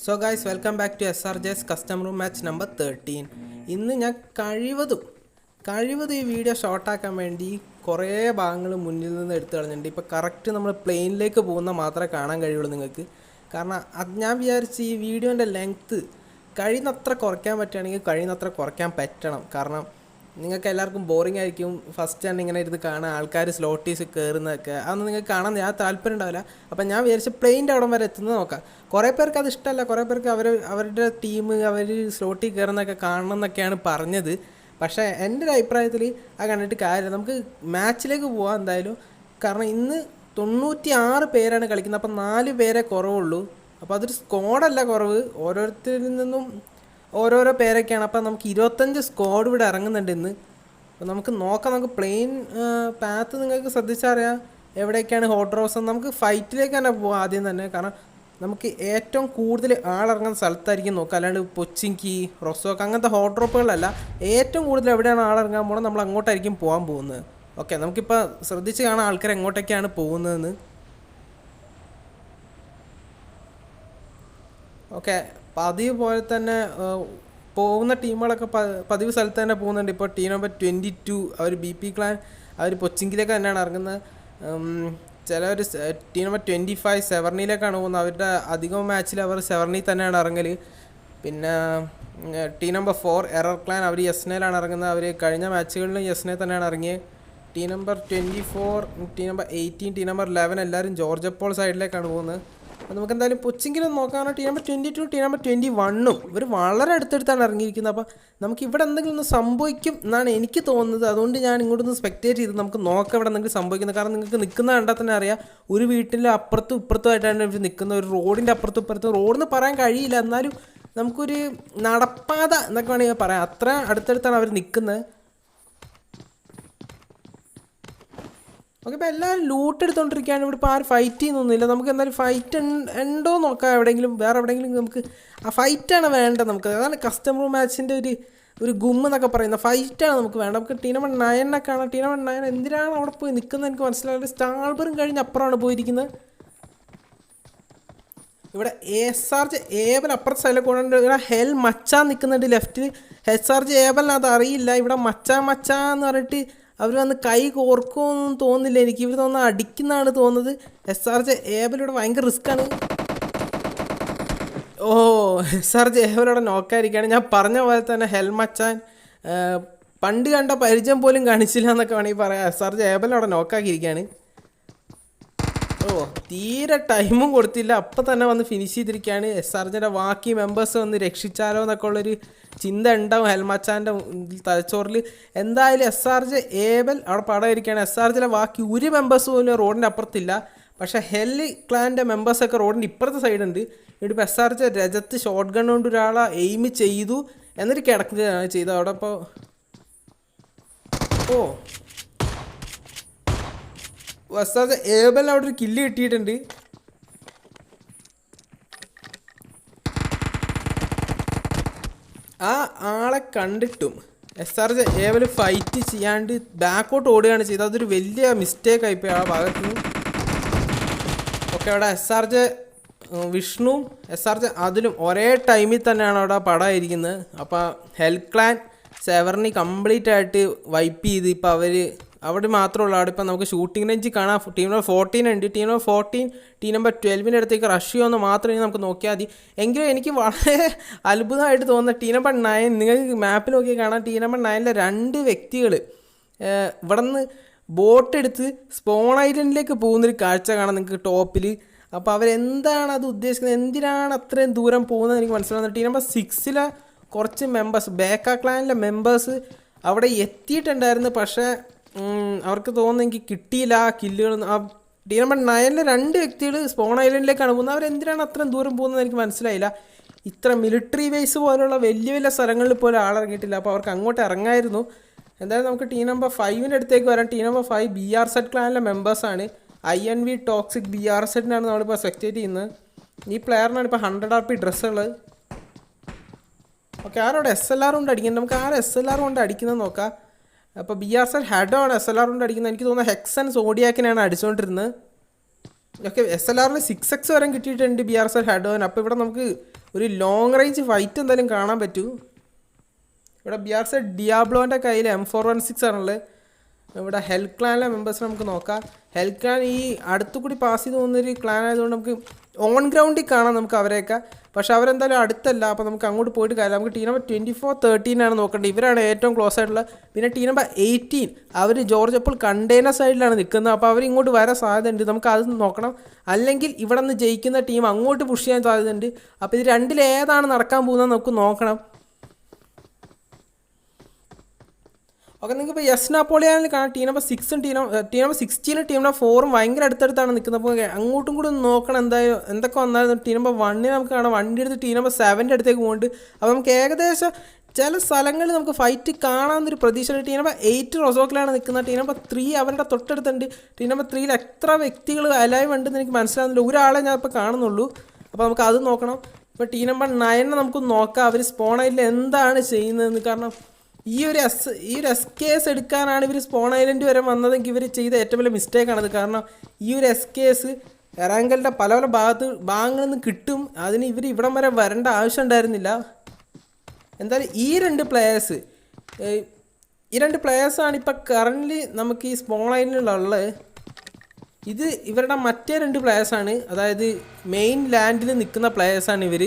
So guys welcome back to SRJ's custom room match number 13. ഇന്ന് ഞാൻ കഴിവതും ഈ വീഡിയോ ഷോർട്ടാക്കാൻ വേണ്ടി കുറേ ഭാഗങ്ങൾ മുന്നിൽ നിന്ന് എടുത്തു കളഞ്ഞിട്ടുണ്ട്. ഇപ്പോൾ കറക്റ്റ് നമ്മൾ പ്ലെയിനിലേക്ക് പോകുന്ന മാത്രമേ കാണാൻ കഴിയുള്ളൂ നിങ്ങൾക്ക്. കാരണം ഞാൻ വിചാരിച്ച് ഈ വീഡിയോൻ്റെ ലെങ്ത്ത് കഴിയുന്നത്ര കുറയ്ക്കാൻ പറ്റുകയാണെങ്കിൽ കഴിയുന്നത്ര കുറയ്ക്കാൻ പറ്റണം. കാരണം നിങ്ങൾക്ക് എല്ലാവർക്കും ബോറിംഗ് ആയിരിക്കും ഫസ്റ്റ് തന്നെ ഇങ്ങനെ ഇരുന്ന് കാണാൻ, ആൾക്കാർ സ്ലോട്ടീസ് കയറുന്നതൊക്കെ അതൊന്നും നിങ്ങൾക്ക് കാണാൻ താല്പര്യം ഉണ്ടാവില്ല. അപ്പം ഞാൻ വിചാരിച്ച് പ്ലെയിൻ്റെ അവിടം വരെ എത്തുന്നത് നോക്കാം. കുറേ പേർക്ക് അത് ഇഷ്ടമല്ല, കുറേ പേർക്ക് അവരുടെ ടീം അവർ സ്ലോട്ടിൽ കയറുന്നതൊക്കെ കാണണം എന്നൊക്കെയാണ് പറഞ്ഞത്. പക്ഷേ എൻ്റെ ഒരു അഭിപ്രായത്തിൽ അത് കണ്ടിട്ട് കാര്യമില്ല. നമുക്ക് മാച്ചിലേക്ക് പോകാം എന്തായാലും. കാരണം ഇന്ന് 96 പേരാണ് കളിക്കുന്നത്, അപ്പം 4 പേരെ കുറവുള്ളൂ. അപ്പോൾ അതൊരു സ്ക്വാഡല്ല കുറവ്, ഓരോരുത്തരിൽ നിന്നും ഓരോരോ പേരൊക്കെയാണ്. അപ്പം നമുക്ക് 25 സ്ക്വാഡ് ഇവിടെ ഇറങ്ങുന്നുണ്ട് ഇന്ന്. അപ്പോൾ നമുക്ക് നോക്കാം. നമുക്ക് പ്ലെയിൻ പാത്ത് നിങ്ങൾക്ക് ശ്രദ്ധിച്ചറിയാം എവിടെയൊക്കെയാണ് ഹോട്ട് റോസ് എന്ന്. നമുക്ക് ഫൈറ്റിലേക്ക് തന്നെ പോകാം ആദ്യം തന്നെ. കാരണം നമുക്ക് ഏറ്റവും കൂടുതൽ ആളിറങ്ങുന്ന സ്ഥലത്തായിരിക്കും നോക്കുക, അല്ലാണ്ട് പൊച്ചിങ്കി റൊസോക്ക് അങ്ങനത്തെ ഹോട്ട് ഡ്രോപ്പുകളിലല്ല. ഏറ്റവും കൂടുതൽ എവിടെയാണ് ആളിറങ്ങാൻ പോകുന്നത് നമ്മൾ അങ്ങോട്ടായിരിക്കും പോകാൻ പോകുന്നത്. ഓക്കെ, നമുക്കിപ്പോൾ ശ്രദ്ധിച്ച് കാണാം ആൾക്കാർ എങ്ങോട്ടൊക്കെയാണ് പോകുന്നതെന്ന്. ഓക്കെ, പതിവ് പോലെ തന്നെ പോകുന്ന ടീമുകളൊക്കെ പതിവ് സ്ഥലത്ത് തന്നെ പോകുന്നുണ്ട്. ഇപ്പോൾ ടീം നമ്പർ 22 അവർ BP ക്ലാൻ അവർ പൊച്ചിങ്കിലേക്ക് തന്നെയാണ് ഇറങ്ങുന്നത്. ചിലവർ ടീം നമ്പർ 25 സെവർണിയിലേക്കാണ് പോകുന്നത്. അവരുടെ അധികം മാച്ചിൽ അവർ സെവർണിയിൽ തന്നെയാണ് ഇറങ്ങൽ. പിന്നെ ടീം നമ്പർ 4 എറർ ക്ലാൻ അവർ യെസ്നയിലാണ് ഇറങ്ങുന്നത്. അവർ കഴിഞ്ഞ മാച്ചുകളിലും യെസ്നയിൽ തന്നെയാണ് ഇറങ്ങിയത്. Team number 24, team number 18, team number 11 എല്ലാവരും ജോർജ് പോൾ സൈഡിലേക്കാണ് പോകുന്നത്. അപ്പോൾ നമുക്ക് എന്തായാലും പൊച്ചിങ്കിലും നോക്കാനോ. ടീം നമ്പർ 22, ടീം നമ്പർ 21 ഇവർ വളരെ അടുത്തടുത്താണ് ഇറങ്ങിയിരിക്കുന്നത്. അപ്പോൾ നമുക്ക് ഇവിടെ എന്തെങ്കിലും ഒന്ന് സംഭവിക്കും എന്നാണ് എനിക്ക് തോന്നുന്നത്. അതുകൊണ്ട് ഞാൻ ഇങ്ങോട്ടൊന്ന് സ്പെക്ടേറ്റ് ചെയ്ത് നമുക്ക് നോക്കാം ഇവിടെ എന്തെങ്കിലും സംഭവിക്കുന്നത്. കാരണം നിങ്ങൾക്ക് നിൽക്കുന്ന കണ്ടാൽ തന്നെ അറിയാം, ഒരു വീട്ടിൻ്റെ അപ്പുറത്തും ഇപ്പുറത്തുമായിട്ടാണ് ഇവർ നിൽക്കുന്നത്. ഒരു റോഡിൻ്റെ അപ്പുറത്തും ഇപ്പുറത്തും റോഡെന്ന് പറയാൻ കഴിയില്ല, എന്നാലും നമുക്കൊരു നടപ്പാത എന്നൊക്കെ വേണമെങ്കിൽ പറയാം. അത്ര അടുത്തടുത്താണ് അവർ നിൽക്കുന്നത്. ഓക്കെ, ഇപ്പോൾ എല്ലാവരും ലൂട്ട് എടുത്തുകൊണ്ടിരിക്കുകയാണ്. ഇവിടെ ഇപ്പോൾ ആരും ഫൈറ്റ് ചെയ്യുന്നൊന്നുമില്ല. നമുക്ക് എന്തായാലും ഫൈറ്റ് ഉണ്ടോ നോക്കാം എവിടെയെങ്കിലും, വേറെ എവിടെയെങ്കിലും. നമുക്ക് ആ ഫൈറ്റാണ് വേണ്ടത്. നമുക്ക് അതാണ് കസ്റ്റം റൂം മാച്ചിൻ്റെ ഒരു ഗുമ്മ് എന്നൊക്കെ പറയുന്നത്. ഫൈറ്റാണ് നമുക്ക് വേണ്ടത്. നമുക്ക് ടീം നമ്പർ 9 കാണാം. ടീം നമ്പർ 9 എന്തിനാണ് അവിടെ പോയി നിൽക്കുന്നത് എനിക്ക് മനസ്സിലാവില്ല. സ്റ്റാൾബറും കഴിഞ്ഞ് അപ്പുറമാണ് പോയിരിക്കുന്നത്. ഇവിടെ SRJ ഏബൽ അപ്പുറത്തെ സൈഡിൽ കൊണ്ടുണ്ട്. ഇവിടെ ഹെൽ മച്ചാൻ നിൽക്കുന്നുണ്ട് ലെഫ്റ്റിൽ. SRJ ഏബലിന് അത് അറിയില്ല. ഇവിടെ മച്ചാന്ന് പറഞ്ഞിട്ട് അവർ വന്ന് കൈ കോർക്കുമെന്നൊന്നും തോന്നുന്നില്ല എനിക്ക്. ഇവർ തോന്നുന്ന അടിക്കുന്നതാണ് തോന്നുന്നത്. SRJ ഏബൽ ഇവിടെ ഭയങ്കര റിസ്ക്കാണ്. SRJ ഏബൽ ഇവിടെ നോക്കാതിരിക്കുകയാണ്. ഞാൻ പറഞ്ഞ പോലെ തന്നെ ഹെൽമച്ചാൻ പണ്ട് കണ്ട പരിചയം പോലും കാണിച്ചില്ല എന്നൊക്കെ വേണമെങ്കിൽ പറയാം. SRJ ഏബൽ അവിടെ നോക്കാക്കിയിരിക്കുകയാണ്. തീരെ ടൈമും കൊടുത്തില്ല, അപ്പം തന്നെ വന്ന് ഫിനിഷ് ചെയ്തിരിക്കുകയാണ്. SRJയുടെ ബാക്കി മെമ്പേഴ്സ് വന്ന് രക്ഷിച്ചാലോ എന്നൊക്കെ ഉള്ളൊരു ചിന്ത ഉണ്ടാവും ഹെൽമച്ചാൻ്റെ തലച്ചോറിൽ. എന്തായാലും SRJ ഏബൽ അവിടെ പടയിരിക്കുകയാണ്. SRJയിലെ ബാക്കി ഒരു മെമ്പേഴ്സ് പോലും റോഡിൻ്റെ അപ്പുറത്തില്ല. പക്ഷേ ഹെൽ ക്ലാൻ്റെ മെമ്പേഴ്സൊക്കെ റോഡിൻ്റെ ഇപ്പുറത്തെ സൈഡുണ്ട്. ഇവിടെ ഇപ്പോൾ SRJ രജത്ത് ഷോട്ട് ഗൺ കൊണ്ട് ഒരാളെ എയിം ചെയ്തു, എന്നിട്ട് കിടക്കുകയാണ് ചെയ്തത് അവിടെ. ഇപ്പോൾ SRJ ഏബലിന് അവിടെ ഒരു കില്ല് കിട്ടിയിട്ടുണ്ട്. ആ ആളെ കണ്ടിട്ടും SRJ ഏബൽ ഫൈറ്റ് ചെയ്യാണ്ട് ബാക്കോട്ട് ഓടുകയാണ് ചെയ്തത്. അതൊരു വലിയ മിസ്റ്റേക്ക് ആയിപ്പോയി ആ ഭാഗത്ത് നിന്ന്. ഓക്കെ, അവിടെ SRJ വിഷ്ണുവും SRJ അതിലും ഒരേ ടൈമിൽ തന്നെയാണ് അവിടെ പടമായിരിക്കുന്നത്. അപ്പോൾ ഹെൽ ക്ലാൻ സെവർണി കംപ്ലീറ്റ് ആയിട്ട് വൈപ്പ് ചെയ്ത് ഇപ്പോൾ അവർ അവിടെ മാത്രമുള്ള അവിടെ ഇപ്പം നമുക്ക് ഷൂട്ടിംഗ് റേഞ്ച് കാണാം. ടീം നമ്പർ 14 ഉണ്ട്. ടീം നമ്പർ 14 ടീം നമ്പർ 12 അടുത്തേക്ക് റഷ് ചെയ്യുമെന്ന് മാത്രമേ നമുക്ക് നോക്കിയാൽ മതി. എങ്കിലും എനിക്ക് വളരെ അത്ഭുതമായിട്ട് തോന്നുന്ന ടീം നമ്പർ 9, നിങ്ങൾക്ക് മാപ്പിൽ നോക്കി കാണാം. ടീം നമ്പർ 9 2 വ്യക്തികൾ ഇവിടെ നിന്ന് ബോട്ട് എടുത്ത് സ്പോൺ ഐലൻഡിലേക്ക് പോകുന്നൊരു കാഴ്ച കാണാം നിങ്ങൾക്ക് ടോപ്പിൽ. അപ്പോൾ അവരെന്താണ് അത് ഉദ്ദേശിക്കുന്നത്, എന്തിനാണ് അത്രയും ദൂരം പോകുന്നത് എനിക്ക് മനസ്സിലാവുന്നത്. ടീം നമ്പർ 6 കുറച്ച് മെമ്പേഴ്സ്, ബേക്ക ക്ലാനിലെ മെമ്പേഴ്സ് അവിടെ എത്തിയിട്ടുണ്ടായിരുന്നു. പക്ഷേ അവർക്ക് തോന്നുന്നു എനിക്ക് കിട്ടിയില്ല ആ കില്ലുകൾ. ആ ടീം നമ്പർ 9 2 വ്യക്തികൾ സ്പോൺ ഐലൻഡിലേക്കാണ് പോകുന്നത്. അവരെന്തിനാണ് അത്രയും ദൂരം പോകുന്നത് എനിക്ക് മനസ്സിലായില്ല. ഇത്ര മിലിറ്ററി ബേസ് പോലുള്ള വലിയ വലിയ സ്ഥലങ്ങളിൽ പോലും ആളിറങ്ങിയിട്ടില്ല. അപ്പോൾ അവർക്ക് അങ്ങോട്ട് ഇറങ്ങായിരുന്നു. എന്തായാലും നമുക്ക് ടീം നമ്പർ 5 അടുത്തേക്ക് വരാം. Team number 5 BRZ ക്ലാനിലെ മെമ്പേഴ്സാണ്. INV toxic BRZ നമ്മളിപ്പോൾ സെലക്ട് ചെയ്യുന്നത്. ഈ പ്ലെയറിനാണ് ഇപ്പോൾ 100 RP ഡ്രസ്സുള്ളത്. ഓക്കെ, ആരോടെ SLR കൊണ്ട് അടിക്കുന്നത്. നമുക്ക് ആരും SLR കൊണ്ട് അടിക്കുന്നത് നോക്കാം. അപ്പോൾ BRZ ഹെഡാണ് SLR കൊണ്ട് അടിക്കുന്നത്. എനിക്ക് തോന്നുന്നത് ഹെക്സൻ സോഡിയാക്കിനാണ് അടിച്ചുകൊണ്ടിരുന്നത്. ഓക്കെ, SLRൽ 6x വരെ കിട്ടിയിട്ടുണ്ട് BRSL ഹെഡ്. അപ്പോൾ ഇവിടെ നമുക്ക് ഒരു ലോങ് റേഞ്ച് ഫൈറ്റ് എന്തായാലും കാണാൻ പറ്റൂ. ഇവിടെ BRSL ഡിയാബ്ലോൻ്റെ കയ്യിൽ M416 ആണുള്ളത്. ഇവിടെ ഹെൽ ക്ലാനിലെ മെമ്പേഴ്സിനെ നമുക്ക് നോക്കാം. ഹെൽ ക്ലാൻ ഈ അടുത്തു കൂടി പാസ് ചെയ്ത് പോകുന്നൊരു ക്ലാൻ ആയതുകൊണ്ട് നമുക്ക് ഓൺ ഗ്രൗണ്ടിൽ കാണാം നമുക്ക് അവരെയൊക്കെ. പക്ഷെ അവരെന്തായാലും അടുത്തല്ല, അപ്പോൾ നമുക്ക് അങ്ങോട്ട് പോയിട്ട് കാര്യമില്ല. നമുക്ക് ടീം നമ്പർ 24-13 നോക്കേണ്ടത്. ഇവരാണ് ഏറ്റവും ക്ലോസ് ആയിട്ടുള്ളത്. പിന്നെ ടീം നമ്പർ 18 അവർ ജോർജ് അപ്പോൾ കണ്ടെയ്നർ സൈഡിലാണ് നിൽക്കുന്നത്. അപ്പോൾ അവർ ഇങ്ങോട്ട് വരാൻ സാധ്യതയുണ്ട്. നമുക്ക് അത് നോക്കണം. അല്ലെങ്കിൽ ഇവിടെ നിന്ന് ജയിക്കുന്ന ടീം അങ്ങോട്ട് പുഷ് ചെയ്യാൻ സാധ്യതയുണ്ട്. അപ്പോൾ ഇത് രണ്ടിലേതാണ് നടക്കാൻ പോകുന്നത് നമുക്ക് നോക്കണം. ഓക്കെ, നിങ്ങൾക്ക് ഇപ്പോൾ എസ് നാപ്പോളിയാനിൽ കാണാം ടീം നമ്പർ 6ഉം ടീം നമ്പർ 16 ടീം നമ്പർ 4ഉം ഭയങ്കര അടുത്തടുത്താണ് നിൽക്കുന്നത്. അപ്പോൾ അങ്ങോട്ടും കൂടി ഒന്ന് നോക്കണം എന്തായാലും എന്തൊക്കെ വന്നാലും. ടീം നമ്പർ 1 നമുക്ക് കാണാം വണ്ടി എടുത്ത് ടീം നമ്പർ 7ൻ്റെ അടുത്തേക്ക് പോകുന്നുണ്ട്. അപ്പോൾ നമുക്ക് ഏകദേശം ചില സ്ഥലങ്ങളിൽ നമുക്ക് ഫൈറ്റ് കാണാമെന്നൊരു പ്രതീക്ഷയുണ്ട്. ടീം നമ്പർ 8 റൊസോക്കിലാണ് നിൽക്കുന്നത്. ടീം നമ്പർ 3 അവരുടെ തൊട്ടടുത്തുണ്ട്. ടീം നമ്പർ 3ൽ എത്ര വ്യക്തികൾ അലൈവ് ഉണ്ടെന്ന് എനിക്ക് മനസ്സിലാകുന്നില്ല. ഒരാളെ ഞാൻ ഇപ്പോൾ കാണുന്നുള്ളൂ. അപ്പോൾ നമുക്ക് അത് നോക്കണം. ഇപ്പോൾ ടീം നമ്പർ 9 നമുക്ക് നോക്കാം അവർ സ്പോണയിൽ എന്താണ് ചെയ്യുന്നതെന്ന്. കാരണം ഈ ഒരു SKS എടുക്കാനാണ് ഇവർ സ്പോൺ ഐലൻഡ് വരെ വന്നതെങ്കിൽ ഇവർ ചെയ്ത ഏറ്റവും വലിയ മിസ്റ്റേക്കാണത്. കാരണം ഈ ഒരു SKS എറാങ്കലിൻ്റെ പല പല ഭാഗങ്ങളിൽ നിന്ന് കിട്ടും. അതിന് ഇവർ ഇവിടം വരെ വരേണ്ട ആവശ്യം ഉണ്ടായിരുന്നില്ല. എന്തായാലും ഈ രണ്ട് പ്ലെയേഴ്സാണ് ഇപ്പോൾ കറൻ്റ്ലി നമുക്ക് ഈ സ്പോൺ ഐലൻഡിലുള്ളത്. ഇത് ഇവരുടെ മറ്റേ 2 പ്ലെയേഴ്സാണ്. അതായത് മെയിൻ ലാൻഡിൽ നിൽക്കുന്ന പ്ലെയേഴ്സാണ് ഇവർ.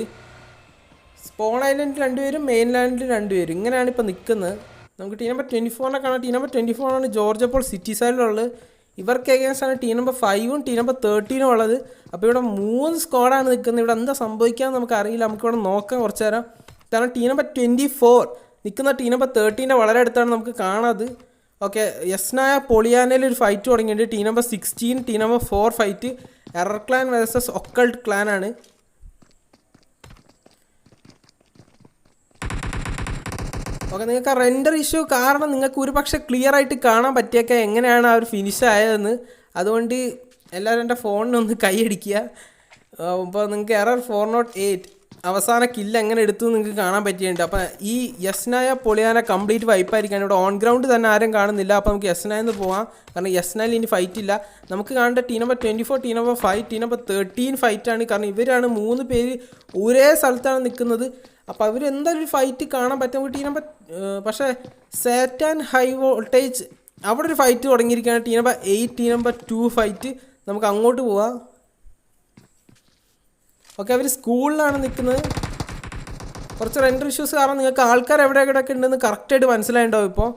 സ്പോൺ ഐലൻഡിൽ 2 പേരും മെയിൻ ലാൻഡിൽ 2 പേരും ഇങ്ങനെയാണ് ഇപ്പോൾ നിൽക്കുന്നത്. നമുക്ക് ടീം നമ്പർ 24 കാണാം. ടീം നമ്പർ 24 ആണ് ജോർജ് അപ്പോൾ സിറ്റി സൈഡിലുള്ളത്. ഇവർക്ക് എഗെയിൻസ്റ്റാണ് ടീം നമ്പർ 5ഉം ടീം നമ്പർ 13ഉം ഉള്ളത്. അപ്പോൾ ഇവിടെ 3 സ്ക്വാഡാണ് നിൽക്കുന്നത്. ഇവിടെ എന്താ സംഭവിക്കാമെന്ന് നമുക്കറിയില്ല. നമുക്കിവിടെ നോക്കാം കുറച്ച് നേരം. കാരണം ടീം നമ്പർ 24 നിൽക്കുന്ന ടീം നമ്പർ 13ൻ്റെ വളരെ അടുത്താണ് നമുക്ക് കാണാത്. ഓക്കെ, യസ്നായ പൊളിയാനയിൽ ഒരു ഫൈറ്റ് തുടങ്ങിയിട്ടുണ്ട്. Team number 16 team number 4 fight error clan versus occult ക്ലാനാണ്. ഓക്കെ, നിങ്ങൾക്ക് ആ റെൻഡർ ഇഷ്യൂ കാരണം നിങ്ങൾക്ക് ഒരു പക്ഷേ ക്ലിയർ ആയിട്ട് കാണാൻ പറ്റിയൊക്കെ എങ്ങനെയാണ് ആ ഒരു ഫിനിഷ് ആയതെന്ന്. അതുകൊണ്ട് എല്ലാവരും എൻ്റെ ഫോണിനൊന്ന് കൈയടിക്കുക. അപ്പോൾ നിങ്ങൾക്ക് എറർ 408 അവസാന കില്ല് എങ്ങനെ എടുത്തു നിങ്ങൾക്ക് കാണാൻ പറ്റിയിട്ടുണ്ട്. അപ്പോൾ ഈ യസ്നായ പൊളിയാന കംപ്ലീറ്റ് വൈപ്പായിരിക്കാണ്. ഇവിടെ ഓൺ ഗ്രൗണ്ട് തന്നെ ആരും കാണുന്നില്ല. അപ്പോൾ നമുക്ക് യസ്നായെന്ന് പോകാം. കാരണം യസ്നായിൽ ഇനി ഫൈറ്റ് ഇല്ല. നമുക്ക് കാണേണ്ട team number 24 team number 5 team number 13 ഫൈറ്റാണ്. കാരണം ഇവരാണ് 3 പേര് ഒരേ സ്ഥലത്താണ് നിൽക്കുന്നത്. അപ്പോൾ അവർ എന്തായാലും ഒരു ഫൈറ്റ് കാണാൻ പറ്റും. നമുക്ക് ടീം നമ്പർ പക്ഷേ സാറ്റാൻ ഹൈ വോൾട്ടേജ് അവിടെ ഒരു ഫൈറ്റ് തുടങ്ങിയിരിക്കുകയാണ്. Team number 8 team number 2 fight. നമുക്ക് അങ്ങോട്ട് പോവാം. ഓക്കെ, അവർ സ്കൂളിലാണ് നിൽക്കുന്നത്. കുറച്ച് റെൻഡർ ഇഷ്യൂസ് കാരണം നിങ്ങൾക്ക് ആൾക്കാർ എവിടെയൊക്കെ ഉണ്ടെന്ന് കറക്റ്റായിട്ട് മനസ്സിലായിട്ടുണ്ടാവും ഇപ്പോൾ.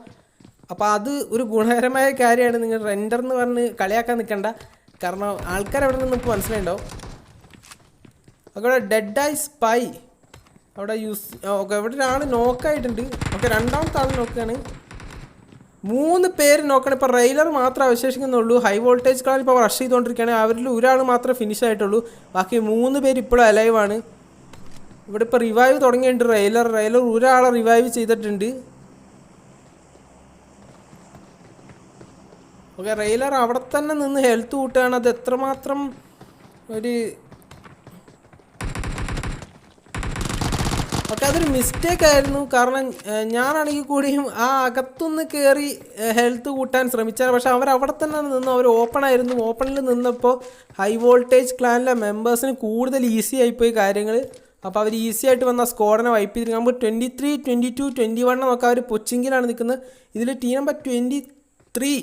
അപ്പോൾ അത് ഒരു ഗുണകരമായ കാര്യമാണ്. നിങ്ങൾ റെൻഡർ എന്ന് പറഞ്ഞ് കളിയാക്കാൻ നിൽക്കണ്ട. കാരണം ആൾക്കാർ എവിടെ നിന്ന് നിങ്ങൾക്ക് മനസ്സിലായിട്ടുണ്ടാവും. അവിടെ ഡെഡ് ഐ സ്പൈ അവിടെ ഓക്കെ, ഇവിടെ ഒരാൾ നോക്കായിട്ടുണ്ട്. ഓക്കെ, രണ്ടാമത്തെ ആൾ നോക്കുകയാണ്. 3 പേര് നോക്കണം. ഇപ്പോൾ റെയിലർ മാത്രമേ അവശേഷിക്കുന്നുള്ളൂ. ഹൈ വോൾട്ടേജ് കാൾ ഇപ്പോൾ റഷ് ചെയ്തുകൊണ്ടിരിക്കുകയാണ്. അവരിൽ ഒരാൾ മാത്രമേ ഫിനിഷ് ആയിട്ടുള്ളൂ. ബാക്കി 3 പേര് ഇപ്പോഴും അലൈവാണ്. ഇവിടെ ഇപ്പോൾ റിവൈവ് തുടങ്ങിയിട്ടുണ്ട്. റെയിലർ ഒരാളെ റിവൈവ് ചെയ്തിട്ടുണ്ട്. ഓക്കെ, റെയിലർ അവിടെ തന്നെ നിന്ന് ഹെൽത്ത് കൂട്ടുകയാണ്. അത് എത്രമാത്രം ഒരു ഓക്കെ, അതൊരു മിസ്റ്റേക്ക് ആയിരുന്നു. കാരണം ഞാനാണെങ്കിൽ കൂടിയും ആ അകത്തുനിന്ന് കയറി ഹെൽത്ത് കൂട്ടാൻ ശ്രമിച്ചാൽ പക്ഷേ അവിടെ തന്നെ നിന്ന് അവർ ഓപ്പണായിരുന്നു. ഓപ്പണിൽ നിന്നപ്പോൾ ഹൈ വോൾട്ടേജ് ക്ലാനിലെ മെമ്പേഴ്സിന് കൂടുതൽ ഈസി ആയിപ്പോയി കാര്യങ്ങൾ. അപ്പോൾ അവർ ഈസി ആയിട്ട് വന്ന സ്ക്വാഡിനെ വൈപ്പ് ചെയ്തിരിക്കും. നമുക്ക് 23, 22, 21 നോക്കാം. അവർ പൊച്ചിങ്കിലാണ് നിൽക്കുന്നത്. ഇതിൽ ടീം നമ്പർ 23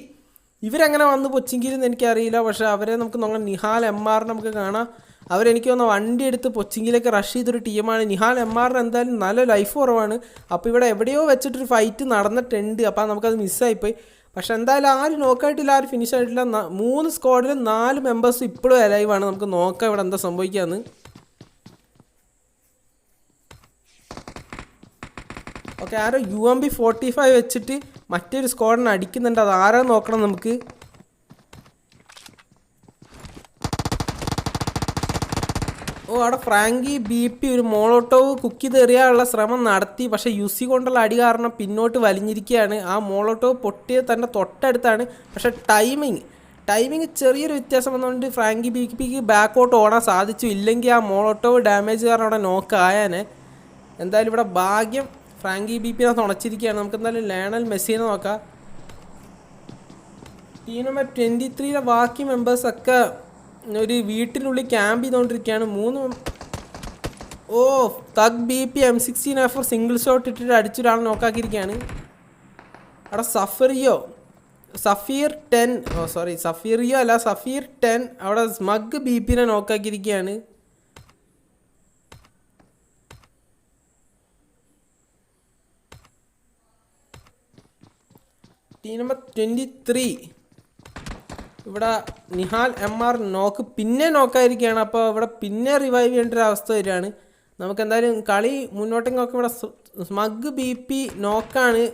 ഇവരെങ്ങനെ വന്ന് പൊച്ചിങ്കിലെന്ന് എനിക്കറിയില്ല. പക്ഷേ അവരെ നമുക്ക് നോക്കാം. നിഹാൽ MR നമുക്ക് കാണാം. അവരെനിക്ക് തോന്നുന്ന വണ്ടി എടുത്ത് പൊച്ചിങ്കിലേക്ക് റഷ് ചെയ്തൊരു ടീമാണ്. നിഹാൽ MRന് എന്തായാലും നല്ല ലൈഫ് കുറവാണ്. അപ്പോൾ ഇവിടെ എവിടെയോ വെച്ചിട്ടൊരു ഫൈറ്റ് നടന്നിട്ടുണ്ട്. അപ്പോൾ നമുക്കത് മിസ്സായിപ്പോയി. പക്ഷെ എന്തായാലും ആരും നോക്കായിട്ടില്ല, ആരും ഫിനിഷ് ആയിട്ടില്ല. 3 സ്ക്വാഡിലും 4 മെമ്പേഴ്സ് ഇപ്പോഴും അലൈവാണ്. നമുക്ക് നോക്കാം ഇവിടെ എന്താ സംഭവിക്കാമെന്ന്. ഓക്കെ, ആരോ UMP 45 വെച്ചിട്ട് മറ്റൊരു സ്ക്വാഡിനെ അടിക്കുന്നുണ്ട്. അത് ആരോ നോക്കണം നമുക്ക്. അവിടെ ഫ്രാങ്കി BP ഒരു മോളോട്ടോവ് കുക്ക് ചെയ്ത് എറിയാനുള്ള ശ്രമം നടത്തി. പക്ഷേ യുസി കൊണ്ടുള്ള അടി കാരണം പിന്നോട്ട് വലിഞ്ഞിരിക്കുകയാണ്. ആ മോളോട്ടോവ് പൊട്ടിയത് തന്നെ തൊട്ടടുത്താണ്. പക്ഷേ ടൈമിങ് ചെറിയൊരു വ്യത്യാസം വന്നുകൊണ്ട് ഫ്രാങ്കി BPക്ക് ബാക്കോട്ട് ഓടാൻ സാധിച്ചു. ഇല്ലെങ്കിൽ ആ മോളോട്ടോവ് ഡാമേജ് കാരണം അവിടെ നോക്കായാനെ. എന്തായാലും ഇവിടെ ഭാഗ്യം ഫ്രാങ്കി BPനെ തുണച്ചിരിക്കുകയാണ്. നമുക്ക് എന്തായാലും ലയണൽ മെസ്സിനെ നോക്കാം. ടീം നമ്പർ 23ലെ ബാക്കി മെമ്പേഴ്സൊക്കെ ഒരു വീട്ടിനുള്ളിൽ ക്യാമ്പ് ചെയ്തുകൊണ്ടിരിക്കുകയാണ്. 3 ഓ തഗ് BP M16A4 സിംഗിൾ ഷോട്ട് ഇട്ടിട്ട് അടിച്ചൊരാൾ നോക്കാക്കിയിരിക്കുകയാണ്. അവിടെ സഫീർ 10 സഫീറിയോ അല്ല സഫീർ 10 അവിടെ സ്മഗ് BP നോക്കാക്കിയിരിക്കുകയാണ്. ടീം നമ്പർ 23 ഇവിടെ നിഹാൽ MR നോക്ക് പിന്നെ നോക്കായിരിക്കുകയാണ്. അപ്പോൾ ഇവിടെ പിന്നെ റിവൈവ് ചെയ്യേണ്ട ഒരു അവസ്ഥ വരികയാണ്. നമുക്ക് എന്തായാലും കളി മുന്നോട്ടേക്ക് നോക്കാം. ഇവിടെ സ്മഗ് BP നോക്കാണ്.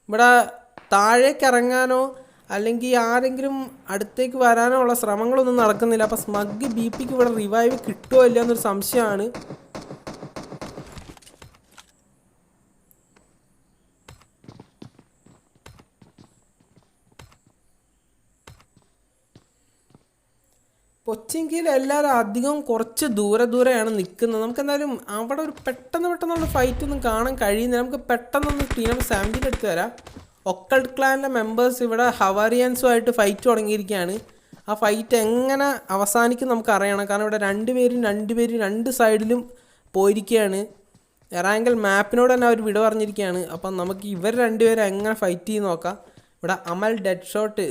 ഇവിടെ താഴേക്ക് ഇറങ്ങാനോ അല്ലെങ്കിൽ ആരെങ്കിലും അടുത്തേക്ക് വരാനോ ഉള്ള ശ്രമങ്ങളൊന്നും നടക്കുന്നില്ല. അപ്പോൾ സ്മഗ് BPക്ക് ഇവിടെ റിവൈവ് കിട്ടുമോ ഇല്ല എന്നൊരു സംശയമാണ്. കൊച്ചിങ്കിൽ എല്ലാവരും അധികം കുറച്ച് ദൂരെയാണ് നിൽക്കുന്നത്. നമുക്ക് എന്തായാലും അവിടെ ഒരു പെട്ടെന്നുള്ള ഫൈറ്റൊന്നും കാണാൻ കഴിയുന്നില്ല. നമുക്ക് പെട്ടെന്നൊന്ന് ടീം 17 എടുത്ത് വരാം. ഒക്കൾട്ട് ക്ലാനിലെ മെമ്പേഴ്സ് ഇവിടെ ഹവാരിയൻസുമായിട്ട് ഫൈറ്റ് തുടങ്ങിയിരിക്കുകയാണ്. ആ ഫൈറ്റ് എങ്ങനെ അവസാനിക്കും നമുക്ക് അറിയണം. കാരണം ഇവിടെ രണ്ടുപേരും രണ്ട് സൈഡിലും പോയിരിക്കുകയാണ്. എറാങ്കൽ മാപ്പിനോട് തന്നെ അവർ വിട പറഞ്ഞിരിക്കുകയാണ്. അപ്പം നമുക്ക് ഇവർ രണ്ടുപേരും എങ്ങനെ ഫൈറ്റ് ചെയ്ത് നോക്കാം. ഇവിടെ അമൽ ഡെഡ് ഷോട്ട്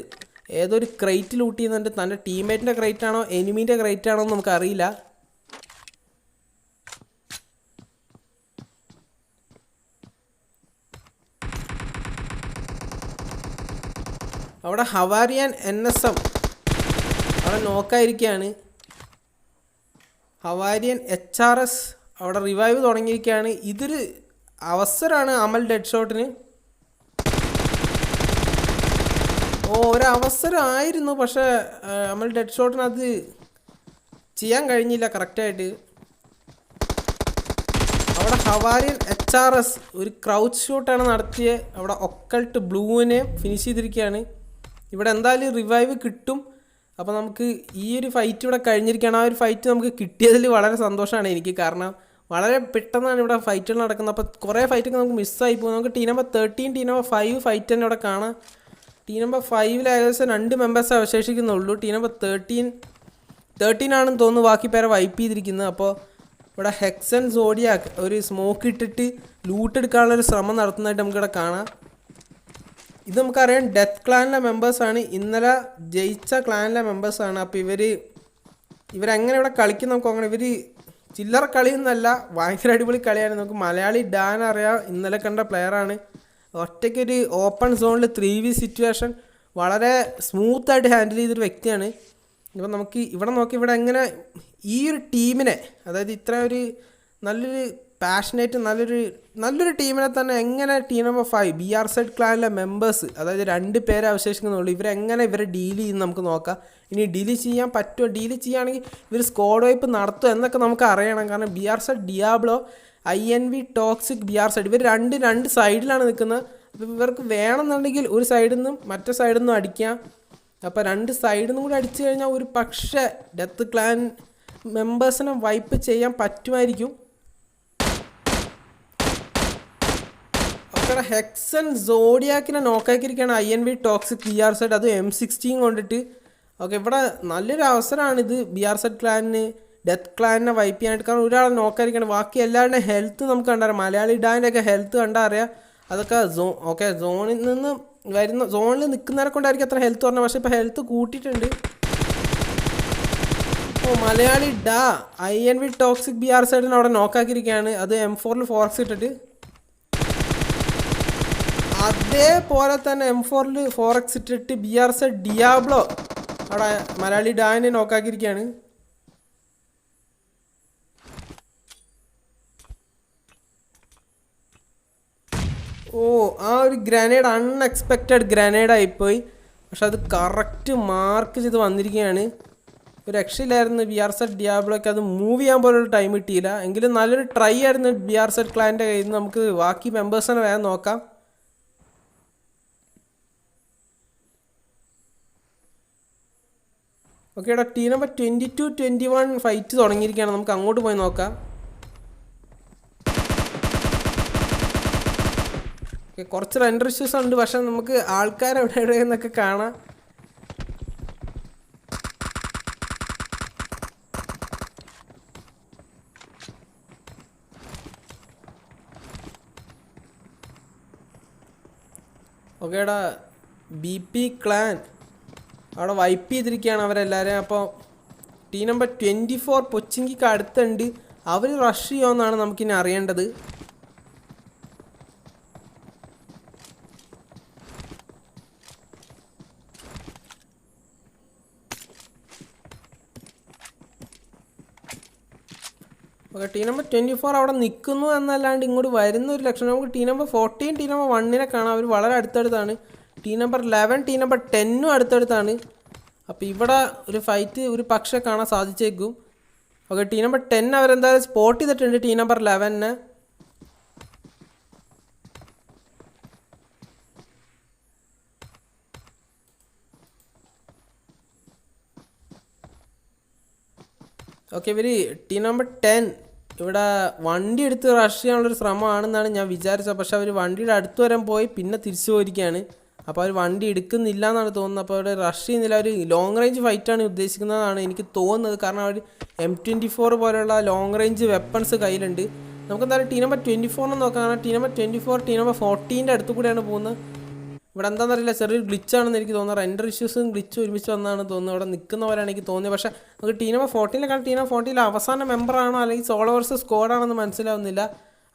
ഏതൊരു ക്രൈറ്റ് ലൂട്ട് ചെയ്യുന്നുണ്ട്. തൻ്റെ ടീംമേറ്റിൻ്റെ ക്രൈറ്റ് ആണോ എനിമീൻ്റെ ക്രൈറ്റ് ആണോ എന്ന് നമുക്കറിയില്ല. അവിടെ ഹവാരിയൻ NSM അവിടെ നോക്കായിരിക്കുകയാണ്. ഹവാരിയൻ HRS അവിടെ റിവൈവ് തുടങ്ങിയിരിക്കുകയാണ്. ഇതൊരു അവസരമാണ് അമൽ ഡെഡ് ഷോട്ടിന്. ഒരവസരമായിരുന്നു, പക്ഷേ അമൽ ഡെഡ് ഷോട്ടിന് അത് ചെയ്യാൻ കഴിഞ്ഞില്ല കറക്റ്റായിട്ട്. അവിടെ ഹവാരിയൻ HRS ഒരു ക്രൗച്ച് ഷൂട്ടാണ് നടത്തിയത്. അവിടെ ഒക്കൾട്ട് ബ്ലൂവിനെ ഫിനിഷ് ചെയ്തിരിക്കുകയാണ്. ഇവിടെ എന്തായാലും റിവൈവ് കിട്ടും. അപ്പോൾ നമുക്ക് ഈ ഒരു ഫൈറ്റ് ഇവിടെ കഴിഞ്ഞിരിക്കുകയാണ്. ആ ഒരു ഫൈറ്റ് നമുക്ക് കിട്ടിയതിൽ വളരെ സന്തോഷമാണ് എനിക്ക്. കാരണം വളരെ പെട്ടെന്നാണ് ഇവിടെ ഫൈറ്റുകൾ നടക്കുന്നത്. അപ്പോൾ കുറേ ഫൈറ്റൊക്കെ നമുക്ക് മിസ്സായി പോകും. നമുക്ക് team number 13 team number 5 fight തന്നെ ഇവിടെ കാണാം. ടീം നമ്പർ 5 ഏകദേശം 2 മെമ്പേഴ്സ് അവശേഷിക്കുന്നുള്ളൂ. ടീം നമ്പർ 13 ആണെന്ന് തോന്നുന്നു ബാക്കി പേരെ വൈപ്പ് ചെയ്തിരിക്കുന്നത്. അപ്പോൾ ഇവിടെ ഹെക്സൻ സോഡിയാക്ക് ഒരു സ്മോക്ക് ഇട്ടിട്ട് ലൂട്ട് എടുക്കാനുള്ളൊരു ശ്രമം നടത്തുന്നതായിട്ട് നമുക്കിവിടെ കാണാം. ഇത് നമുക്കറിയാം ഡെത്ത് ക്ലാനിലെ മെമ്പേഴ്സാണ്. ഇന്നലെ ജയിച്ച ക്ലാനിലെ മെമ്പേഴ്സാണ്. അപ്പോൾ ഇവരെങ്ങനെ ഇവിടെ കളിക്കും നമുക്ക് നോക്കണം. ഇവർ ചില്ലറ കളിയൊന്നുമല്ല, ഭയങ്കര അടിപൊളി കളിയാണ്. നമുക്ക് മലയാളി ഡാൻ അറിയാം, ഇന്നലെ കണ്ട പ്ലെയറാണ്. ഒറ്റയ്ക്കൊരു ഓപ്പൺ സോണിൽ 3v സിറ്റുവേഷൻ വളരെ സ്മൂത്തായിട്ട് ഹാൻഡിൽ ചെയ്തൊരു വ്യക്തിയാണ്. ഇപ്പം നമുക്ക് ഇവിടെ നോക്കി ഇവിടെ എങ്ങനെ ഈ ഒരു ടീമിനെ, അതായത് ഇത്ര ഒരു നല്ലൊരു പാഷനേറ്റ് നല്ലൊരു ടീമിനെ തന്നെ എങ്ങനെ ടീം നമ്പർ 5 BRZ ക്ലാനിലെ മെമ്പേഴ്സ്, അതായത് 2 പേരെ അവശേഷിക്കുന്നുള്ളൂ, ഇവരെ ഡീൽ ചെയ്യുന്ന നമുക്ക് നോക്കാം. ഇനി ഡീൽ ചെയ്യാൻ പറ്റുമോ, ഡീൽ ചെയ്യുകയാണെങ്കിൽ ഇവർ സ്ക്വാഡ് വൈപ്പ് നടത്തുമോ എന്നൊക്കെ നമുക്ക് അറിയണം. കാരണം BRZ ഡിയാബ്ലോ INV ടോക്സിക് BRZ ഇവർ രണ്ട് സൈഡിലാണ് നിൽക്കുന്നത്. അപ്പോൾ ഇവർക്ക് വേണമെന്നുണ്ടെങ്കിൽ ഒരു സൈഡിൽ നിന്നും മറ്റേ സൈഡിൽ നിന്നും അടിക്കാം. അപ്പോൾ 2 സൈഡിൽ നിന്നും കൂടി അടിച്ചു കഴിഞ്ഞാൽ ഒരു പക്ഷേ ഡെത്ത് ക്ലാൻ മെമ്പേഴ്സിനെ വൈപ്പ് ചെയ്യാൻ പറ്റുമായിരിക്കും. അപ്പോൾ ഹെക്സൻ സോഡിയാക്കിനെ നോക്കാക്കിയിരിക്കുകയാണ് INV ടോക്സിക് BRZ, അത് M16 കൊണ്ടിട്ട്. ഓക്കെ, ഇവിടെ നല്ലൊരു അവസരമാണിത് BRZ ക്ലാനിന് ഡെത്ത് ക്ലാനിനെ വൈപ്പ് ചെയ്യാനായിട്ട്. കാരണം ഒരാളെ നോക്കാതിരിക്കണം, ബാക്കി എല്ലാവരുടെയും ഹെൽത്ത് നമുക്ക് കണ്ടറിയാം. മലയാളി ഡാൻ്റെ ഒക്കെ ഹെൽത്ത് കണ്ടറിയാം. അതൊക്കെ സോണിൽ നിന്ന് സോണിൽ നിൽക്കുന്നവരെ കൊണ്ടായിരിക്കും അത്ര ഹെൽത്ത് പറഞ്ഞത്. പക്ഷേ ഇപ്പോൾ ഹെൽത്ത് കൂട്ടിയിട്ടുണ്ട്. മലയാളി ഡാ INV ടോക്സിക് BRZ അവിടെ നോക്കാക്കിയിരിക്കുകയാണ്. അത് M4 4x ഇട്ടിട്ട്. അതേപോലെ തന്നെ M4 4x ഇട്ടിട്ട് BRZ ഡിയാബ്ലോ അവിടെ മലയാളി ഡാനെ നോക്കാക്കിയിരിക്കുകയാണ്. ആ ഒരു ഗ്രനേഡ് അൺഎക്സ്പെക്റ്റഡ് ഗ്രനേഡായിപ്പോയി. പക്ഷെ അത് കറക്റ്റ് മാർക്ക് ചെയ്ത് വന്നിരിക്കുകയാണ്. ഒരു രക്ഷയില്ലായിരുന്നു. BRZ ഡിയാബ്ലോയ്ക്ക് അത് മൂവ് ചെയ്യാൻ പോലൊരു ടൈം കിട്ടിയില്ല. എങ്കിലും നല്ലൊരു ട്രൈ ആയിരുന്നു BRZ ക്ലാൻ്റെ കയ്യിൽ നിന്ന്. നമുക്ക് ബാക്കി മെമ്പേഴ്സിനെ വേഗം നോക്കാം. ഓക്കെ, ഇവിടെ ടീം നമ്പർ 22-21 ഫൈറ്റ് തുടങ്ങിയിരിക്കുകയാണ്. നമുക്ക് അങ്ങോട്ട് പോയി നോക്കാം. കുറച്ച് റെൻഡർ ഇഷ്യൂസ് ഉണ്ട്, പക്ഷെ നമുക്ക് ആൾക്കാർ എവിടെയെന്നൊക്കെ കാണാം. ഓക്കെ എടാ BP ക്ലാൻ അവിടെ വൈപ്പ് ചെയ്തിരിക്കുകയാണ് അവരെല്ലാവരും. അപ്പോൾ ടീം നമ്പർ 24 പൊച്ചിങ്കിക്ക് അടുത്തുണ്ട്. അവർ റഷ് ചെയ്യുമെന്നാണ് നമുക്കിനി അറിയേണ്ടത്. ഓക്കെ ടീം നമ്പർ 24 അവിടെ നിൽക്കുന്നു എന്നല്ലാണ്ട് ഇങ്ങോട്ട് വരുന്ന ഒരു ലക്ഷണം. നമുക്ക് ടീം നമ്പർ 14 ടീം നമ്പർ 1 കാണാം. അവർ വളരെ അടുത്തടുത്താണ്. ടീം നമ്പർ 11 ടീം നമ്പർ 10 അടുത്തടുത്താണ്. അപ്പോൾ ഇവിടെ ഒരു ഫൈറ്റ് ഒരു പക്ഷേ കാണാൻ സാധിച്ചേക്കും. ഓക്കെ ടീം നമ്പർ 10 അവരെന്തായാലും സ്പോട്ട് ചെയ്തിട്ടുണ്ട് ടീം നമ്പർ 11. ഓക്കെ ഇവർ ടീം നമ്പർ 10 ഇവിടെ വണ്ടി എടുത്ത് റഷ് ചെയ്യാനുള്ളൊരു ശ്രമമാണെന്നാണ് ഞാൻ വിചാരിച്ചത്. പക്ഷെ അവർ വണ്ടിയുടെ അടുത്ത് വരാൻ പോയി പിന്നെ തിരിച്ചു പോയിരിക്കുകയാണ്. അപ്പോൾ അവർ വണ്ടി എടുക്കുന്നില്ല എന്നാണ് തോന്നുന്നത്. അപ്പോൾ അവർ റഷ് ചെയ്യുന്നില്ല. ഒരു ലോങ് റേഞ്ച് ഫൈറ്റാണ് ഉദ്ദേശിക്കുന്നതാണ് എനിക്ക് തോന്നുന്നത്. കാരണം അവർ M24 പോലെയുള്ള ലോങ് റേഞ്ച് വെപ്പൺസ് കയ്യിലുണ്ട്. നമുക്ക് എന്തായാലും ടീം നമ്പർ 24 നോക്കാം. കാരണം ടീം നമ്പർ 24 ടീം നമ്പർ 14 അടുത്ത് കൂടെയാണ് പോകുന്നത്. ഇവിടെ എന്താണെന്നറിയില്ല, ചെറിയൊരു ഗ്ലിച്ചാണെന്ന് എനിക്ക് തോന്നുന്നത്. റെൻഡർ ഇഷ്യൂസും ഗ്ലിച്ചും ഒരുമിച്ച് വന്നാണ് തോന്നുന്നത്. ഇവിടെ നിൽക്കുന്നവരാണ് എനിക്ക് തോന്നിയത്. പക്ഷേ നമുക്ക് ടീം നമ്പർ 14 കാരണം ടീം നമ്പർ 14 അവസാന മെമ്പറാണോ അല്ലെങ്കിൽ സോളോ വേഴ്സസ് സ്ക്വാഡാണെന്ന് മനസ്സിലാവുന്നില്ല.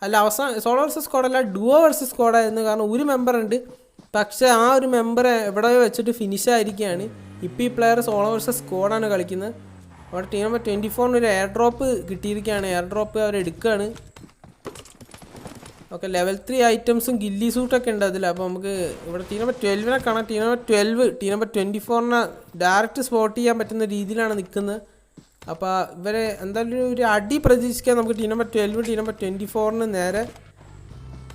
അല്ല സോളോ വേഴ്സസ് സ്ക്വാഡല്ല, ഡുവോ വേഴ്സസ് സ്ക്വാഡായിരുന്നു. കാരണം ഒരു മെമ്പർ ഉണ്ട്, പക്ഷേ ആ ഒരു മെമ്പറെ എവിടെയോ വെച്ചിട്ട് ഫിനിഷ് ആയിരിക്കുകയാണ്. ഇപ്പോൾ ഈ പ്ലെയർ സോളോ വേഴ്സസ് സ്ക്വാഡാണ് കളിക്കുന്നത്. അവിടെ ടീം നമ്പർ 24 ഒരു എയർ ഡ്രോപ്പ് കിട്ടിയിരിക്കുകയാണ്. എയർ ഡ്രോപ്പ് അവരെടുക്കുകയാണ്. ഓക്കെ ലെവൽ 3 ഐറ്റംസും ഗില്ലി സൂട്ടൊക്കെ ഉണ്ട് അതിൽ. അപ്പോൾ നമുക്ക് ഇവിടെ ടീം നമ്പർ 12 കാണാം. Team number 12 team number 24 direct spot ചെയ്യാൻ പറ്റുന്ന രീതിയിലാണ് നിൽക്കുന്നത്. അപ്പോൾ ഇവരെ എന്തായാലും ഒരു അടി പ്രതീക്ഷിക്കാൻ നമുക്ക് ടീം നമ്പർ 12 ടീം നമ്പർ 24 നേരെ.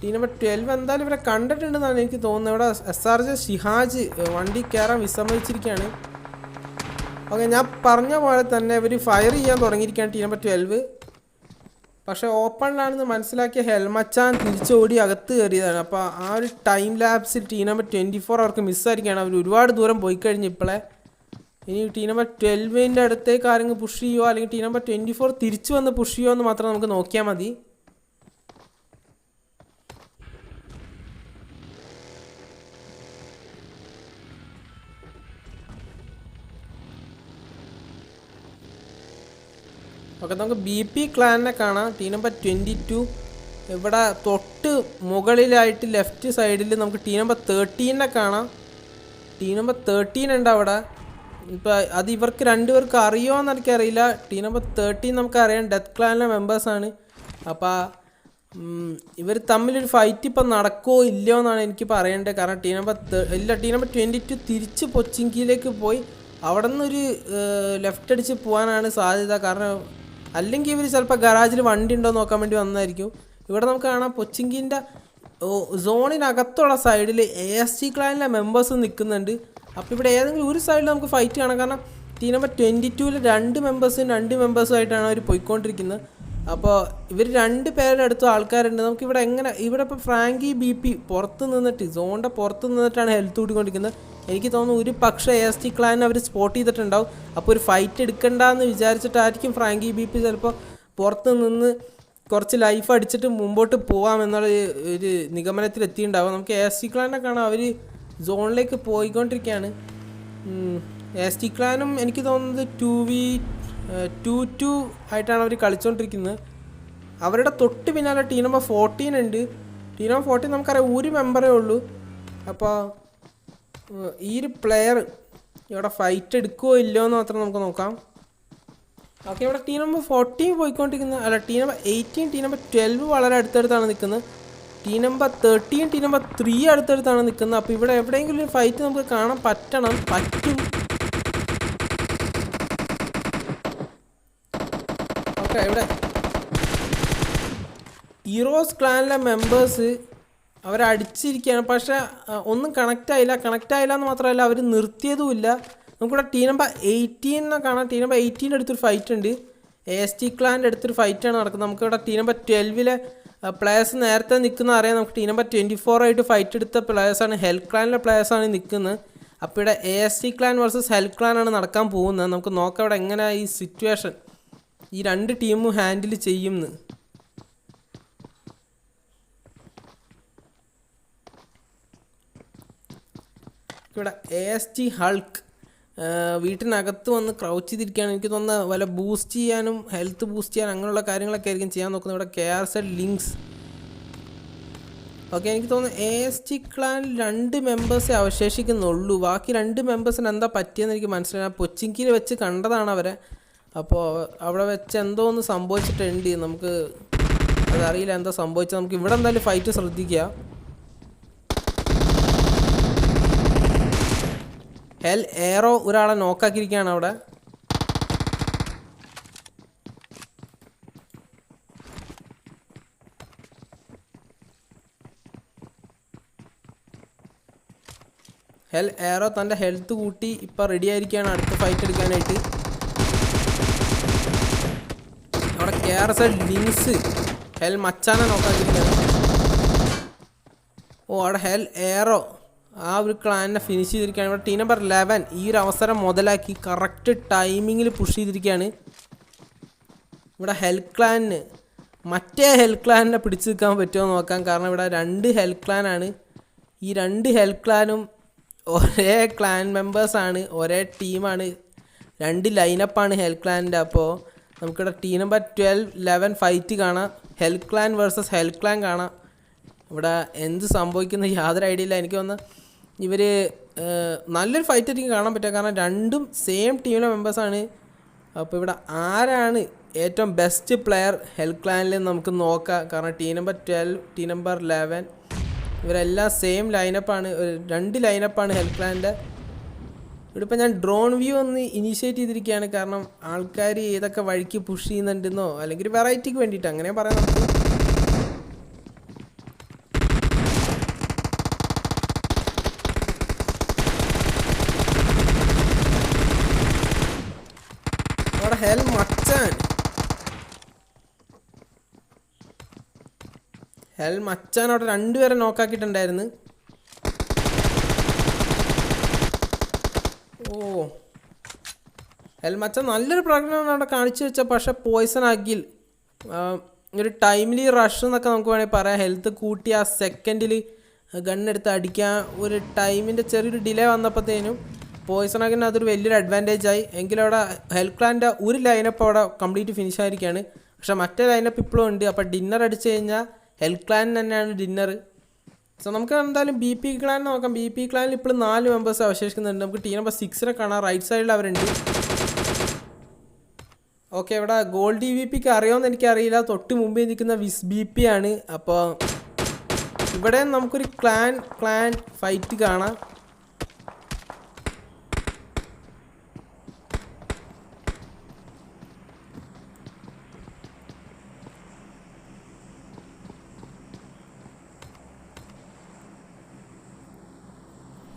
ടീം നമ്പർ 12 എന്തായാലും ഇവരെ കണ്ടിട്ടുണ്ടെന്നാണ് എനിക്ക് തോന്നുന്നത്. ഇവിടെ SRJ ഷിഹാജ് വണ്ടി കയറാൻ വിസമ്മതിച്ചിരിക്കുകയാണ്. ഓക്കെ ഞാൻ പറഞ്ഞ പോലെ തന്നെ ഇവർ ഫയർ ചെയ്യാൻ തുടങ്ങിയിരിക്കുകയാണ് ടീം നമ്പർ 12. പക്ഷേ ഓപ്പണിലാണെന്ന് മനസ്സിലാക്കിയ ഹെൽമച്ചാൻ തിരിച്ചോടി അകത്ത് കയറിയതാണ്. അപ്പോൾ ആ ഒരു ടൈം ലാപ്സിൽ ടീം നമ്പർ 24 അവർക്ക് മിസ്സായിരിക്കുകയാണ്. അവർ ഒരുപാട് ദൂരം പോയി കഴിഞ്ഞ് ഇപ്പോഴേ. ഇനി ടീം നമ്പർ 12 അടുത്തേക്ക് ആരെങ്കിലും പുഷ് ചെയ്യുമോ അല്ലെങ്കിൽ ടീം നമ്പർ 24 തിരിച്ചു വന്ന് പുഷ് ചെയ്യുമോ എന്ന് മാത്രം നമുക്ക് നോക്കിയാൽ മതി. ഓക്കെ നമുക്ക് BP ക്ലാനിനെ കാണാം. ടീം നമ്പർ 22 ഇവിടെ തൊട്ട് മുകളിലായിട്ട് ലെഫ്റ്റ് സൈഡിൽ നമുക്ക് ടീം നമ്പർ 13 കാണാം. ടീം നമ്പർ 13 ഉണ്ട് അവിടെ. ഇപ്പോൾ അത് ഇവർക്ക് രണ്ടുപേർക്ക് അറിയുമോ എന്ന് എനിക്കറിയില്ല. ടീം നമ്പർ 13 നമുക്കറിയാം ഡെത്ത് ക്ലാനിലെ മെമ്പേഴ്സാണ്. അപ്പോൾ ഇവർ തമ്മിലൊരു ഫൈറ്റ് ഇപ്പം നടക്കുമോ ഇല്ലയോ എന്നാണ് എനിക്ക് പറയേണ്ടത്. കാരണം ടീം നമ്പർ 22 തിരിച്ച് പൊച്ചിങ്കിയിലേക്ക് പോയി അവിടെ നിന്നൊരു ലെഫ്റ്റ് അടിച്ച് പോകാനാണ് സാധ്യത. കാരണം അല്ലെങ്കിൽ ഇവർ ചിലപ്പോൾ ഗരാജിൽ വണ്ടി ഉണ്ടോ നോക്കാൻ വേണ്ടി വന്നതായിരിക്കും. ഇവിടെ നമുക്ക് കാണാം പൊച്ചിങ്കിൻ്റെ സോണിനകത്തുള്ള സൈഡിൽ ASG ക്ലാനിലെ മെമ്പേഴ്സ് നിൽക്കുന്നുണ്ട്. അപ്പോൾ ഇവിടെ ഏതെങ്കിലും ഒരു സൈഡിൽ നമുക്ക് ഫൈറ്റ് കാണാം. കാരണം ടീം നമ്പർ 22 രണ്ട് മെമ്പേഴ്സുമായിട്ടാണ് അവർ പോയിക്കൊണ്ടിരിക്കുന്നത്. അപ്പോൾ ഇവർ രണ്ട് പേരുടെ അടുത്തും ആൾക്കാരുണ്ട്. നമുക്കിവിടെ എങ്ങനെ ഇവിടെ ഇപ്പോൾ ഫ്രാങ്കി BP പുറത്ത് നിന്നിട്ട് സോണിൻ്റെ പുറത്ത് നിന്നിട്ടാണ് ഹെൽത്ത് കൂട്ടിക്കൊണ്ടിരിക്കുന്നത്. എനിക്ക് തോന്നുന്നു ഒരു പക്ഷേ ASG ക്ലാൻ അവർ സ്പോട്ട് ചെയ്തിട്ടുണ്ടാവും. അപ്പോൾ ഒരു ഫൈറ്റ് എടുക്കണ്ടെന്ന് വിചാരിച്ചിട്ടായിരിക്കും ഫ്രാങ്കി BP ചിലപ്പോൾ പുറത്ത് നിന്ന് കുറച്ച് ലൈഫ് അടിച്ചിട്ട് മുമ്പോട്ട് പോകാമെന്നുള്ള ഒരു നിഗമനത്തിൽ എത്തിയിട്ടുണ്ടാവും. നമുക്ക് ASG ക്ലാനെ കാണാം, അവർ സോണിലേക്ക് പോയിക്കൊണ്ടിരിക്കുകയാണ്. ASG ക്ലാനും എനിക്ക് തോന്നുന്നത് 2v2 ആയിട്ടാണ് അവർ കളിച്ചുകൊണ്ടിരിക്കുന്നത്. അവരുടെ തൊട്ട് പിന്നാലെ ടീം നമ്പർ 14 ഉണ്ട്. ടീം നമ്പർ 14 നമുക്കറിയാം ഒരു മെമ്പറേ ഉള്ളൂ. അപ്പോൾ ഈ ഒരു പ്ലെയർ ഇവിടെ ഫൈറ്റ് എടുക്കുമോ ഇല്ലയോ എന്ന് മാത്രം നമുക്ക് നോക്കാം. ഓക്കെ ഇവിടെ ടീം നമ്പർ 14 പോയിക്കൊണ്ടിരിക്കുന്നത് അല്ല ടീം നമ്പർ 18 ടീം നമ്പർ 12 വളരെ അടുത്തടുത്താണ് നിൽക്കുന്നത്. ടീം നമ്പർ 13 ടീം നമ്പർ 3 അടുത്തടുത്താണ് നിൽക്കുന്നത്. അപ്പോൾ ഇവിടെ എവിടെയെങ്കിലും ഒരു ഫൈറ്റ് നമുക്ക് കാണാൻ പറ്റും. ഓക്കെ ഇവിടെ ഹീറോസ് ക്ലാനിലെ മെമ്പേഴ്സ് അവരടിച്ചിരിക്കുകയാണ്. പക്ഷേ ഒന്നും കണക്റ്റ് ആയില്ല എന്ന് മാത്രമല്ല അവർ നിർത്തിയതുമില്ല. നമുക്കിവിടെ ടീം നമ്പർ 18 കാണാം. ടീം നമ്പർ 18 അടുത്തൊരു ഫൈറ്റ് ഉണ്ട്. ASG ക്ലാൻ്റെ അടുത്തൊരു ഫൈറ്റാണ് നടക്കുന്നത്. നമുക്കിവിടെ ടീം നമ്പർ 12 പ്ലേയേഴ്സ് നേരത്തെ നിൽക്കുന്ന അറിയാം. നമുക്ക് ടീം നമ്പർ 24 ആയിട്ട് ഫൈറ്റ് എടുത്ത പ്ലേയേഴ്സാണ്, ഹെൽ ക്ലാനിലെ പ്ലേയേഴ്സാണ് നിൽക്കുന്നത്. അപ്പോൾ ഇവിടെ ASG ക്ലാൻ വേഴ്സസ് ഹെൽ ക്ലാനാണ് നടക്കാൻ പോകുന്നത്. നമുക്ക് നോക്കാം ഇവിടെ എങ്ങനെയാണ് ഈ സിറ്റുവേഷൻ ഈ രണ്ട് ടീമും ഹാൻഡിൽ ചെയ്യുമെന്ന്. ഇവിടെ AST ഹൾക്ക് വീട്ടിനകത്ത് വന്ന് ക്രൗച്ച് ചെയ്തിരിക്കുകയാണ്. എനിക്ക് തോന്നുന്നത് വല്ല ബൂസ്റ്റ് ചെയ്യാനും ഹെൽത്ത് ബൂസ്റ്റ് ചെയ്യാനും അങ്ങനെയുള്ള കാര്യങ്ങളൊക്കെ ആയിരിക്കും ചെയ്യാൻ നോക്കുന്നത്. ഇവിടെ KRZ ലിങ്ക്സ്. ഓക്കെ, എനിക്ക് തോന്നുന്നു AST ക്ലാനിൽ 2 മെമ്പേഴ്സേ അവശേഷിക്കുന്നുള്ളൂ. ബാക്കി 2 മെമ്പേഴ്സിന് എന്താ പറ്റിയെന്ന് എനിക്ക് മനസ്സിലായി. പൊച്ചിങ്കിയിൽ വെച്ച് കണ്ടതാണ് അവരെ. അപ്പോൾ അവിടെ വെച്ച് എന്തോ ഒന്ന് സംഭവിച്ചിട്ടുണ്ട്. നമുക്ക് അതറിയില്ല എന്താ സംഭവിച്ചത്. നമുക്ക് ഇവിടെ എന്തായാലും ഫൈറ്റ് ശ്രദ്ധിക്കുക. ഹെൽ എയറോ ഒരാളെ നോക്കാക്കിയിരിക്കുകയാണ് അവിടെ. ഹെൽ എയറോ തൻ്റെ ഹെൽത്ത് കൂട്ടി ഇപ്പം റെഡി ആയിരിക്കുകയാണ് അടുത്ത ഫൈറ്റ് എടുക്കാനായിട്ട്. അവിടെ KRZ ലിങ്സ് ഹെൽ മച്ചാനെ നോക്കാതിരിക്കുകയാണ്. അവിടെ ഹെൽ എയറോ ആ ഒരു ക്ലാനിനെ ഫിനിഷ് ചെയ്തിരിക്കുകയാണ്. ഇവിടെ ടീം നമ്പർ 11 ഈ ഒരു അവസരം മുതലാക്കി കറക്റ്റ് ടൈമിങ്ങിൽ പുഷ് ചെയ്തിരിക്കുകയാണ്. ഇവിടെ ഹെൽ ക്ലാനിന് മറ്റേ ഹെൽ ക്ലാനിനെ പിടിച്ചു നിൽക്കാൻ പറ്റുമോ നോക്കാം. കാരണം ഇവിടെ 2 ഹെൽ ക്ലാനാണ്. ഈ 2 ഹെൽ ക്ലാനും ഒരേ ക്ലാൻ മെമ്പേഴ്സാണ്, ഒരേ ടീമാണ്, 2 ലൈനപ്പാണ് ഹെൽ ക്ലാനിൻ്റെ. അപ്പോൾ നമുക്കിവിടെ ടീം നമ്പർ 12, 11 ഫൈറ്റ് കാണാം. Hell clan versus hell clan കാണാം. ഇവിടെ എന്ത് സംഭവിക്കുന്ന യാതൊരു ഐഡിയ ഇല്ല. എനിക്ക് തോന്നുന്നു ഇവർ നല്ലൊരു ഫൈറ്റ് ആയിരിക്കും കാണാൻ പറ്റുക. കാരണം 2ഉം സെയിം ടീമിലെ മെമ്പേഴ്സാണ്. അപ്പോൾ ഇവിടെ ആരാണ് ഏറ്റവും ബെസ്റ്റ് പ്ലെയർ ഹെൽ ക്ലാനിൽ നമുക്ക് നോക്കാം. കാരണം ടീം നമ്പർ 12, ടീം നമ്പർ 11 ഇവരെല്ലാം സെയിം ലൈനപ്പാണ്, 2 ലൈനപ്പാണ് ഹെൽ ക്ലാനിൻ്റെ. ഇവിടെ ഇപ്പോൾ ഞാൻ ഡ്രോൺ വ്യൂ ഒന്ന് ഇനീഷ്യേറ്റ് ചെയ്തിരിക്കുകയാണ്. കാരണം ആൾക്കാർ ഏതൊക്കെ വഴിക്ക് പുഷ് ചെയ്യുന്നുണ്ടെന്നോ അല്ലെങ്കിൽ വെറൈറ്റിക്ക് വേണ്ടിയിട്ട് അങ്ങനെ പറയാം നമുക്ക്. അവിടെ ഹെൽ മച്ചാൻ അവിടെ 2 പേരെ നോക്കാക്കിയിട്ടുണ്ടായിരുന്നു. ഹെൽ മച്ചാൻ നല്ലൊരു പ്രകടനമാണ് അവിടെ കാണിച്ചു വെച്ചാൽ. പക്ഷെ പോയ്സൺ ആക്കിയിൽ ഒരു ടൈംലി റഷ് എന്നൊക്കെ നമുക്ക് വേണമെങ്കിൽ പറയാം. ഹെൽത്ത് കൂട്ടി ആ സെക്കൻഡിൽ ഗണ്ണെടുത്ത് അടിക്കാൻ ഒരു ടൈമിൻ്റെ ചെറിയൊരു ഡിലേ വന്നപ്പോഴത്തേനും പോയ്സൺ ആക്കിന് അതൊരു വലിയൊരു അഡ്വാൻറ്റേജ് ആയി. എങ്കിലും അവിടെ ഹെൽ ക്ലാൻ്റെ ഒരു ലൈനപ്പ് അവിടെ കംപ്ലീറ്റ് ഫിനിഷ് ആയിരിക്കുകയാണ്. പക്ഷെ മറ്റേ ലൈനപ്പ് ഇപ്പോഴും ഉണ്ട്. അപ്പോൾ ഡിന്നർ അടിച്ചു കഴിഞ്ഞാൽ ഹെൽ ക്ലാൻ തന്നെയാണ് ഡിന്നർ. സോ നമുക്ക് എന്തായാലും BP ക്ലാൻ നോക്കാം. BP ക്ലാനിൽ ഇപ്പോഴും 4 മെമ്പേഴ്സ് അവശേഷിക്കുന്നുണ്ട്. നമുക്ക് ടീം നമ്പർ 6നെ കാണാം. റൈറ്റ് സൈഡിൽ അവരുണ്ട്. ഓക്കെ, ഇവിടെ ഗോൾഡ് DVPക്ക് അറിയാമെന്ന് എനിക്കറിയില്ല. തൊട്ട് മുമ്പേ നിൽക്കുന്ന വിസ് BP ആണ്. അപ്പോൾ ഇവിടെ നമുക്കൊരു ക്ലാൻ ഫൈറ്റ് കാണാം.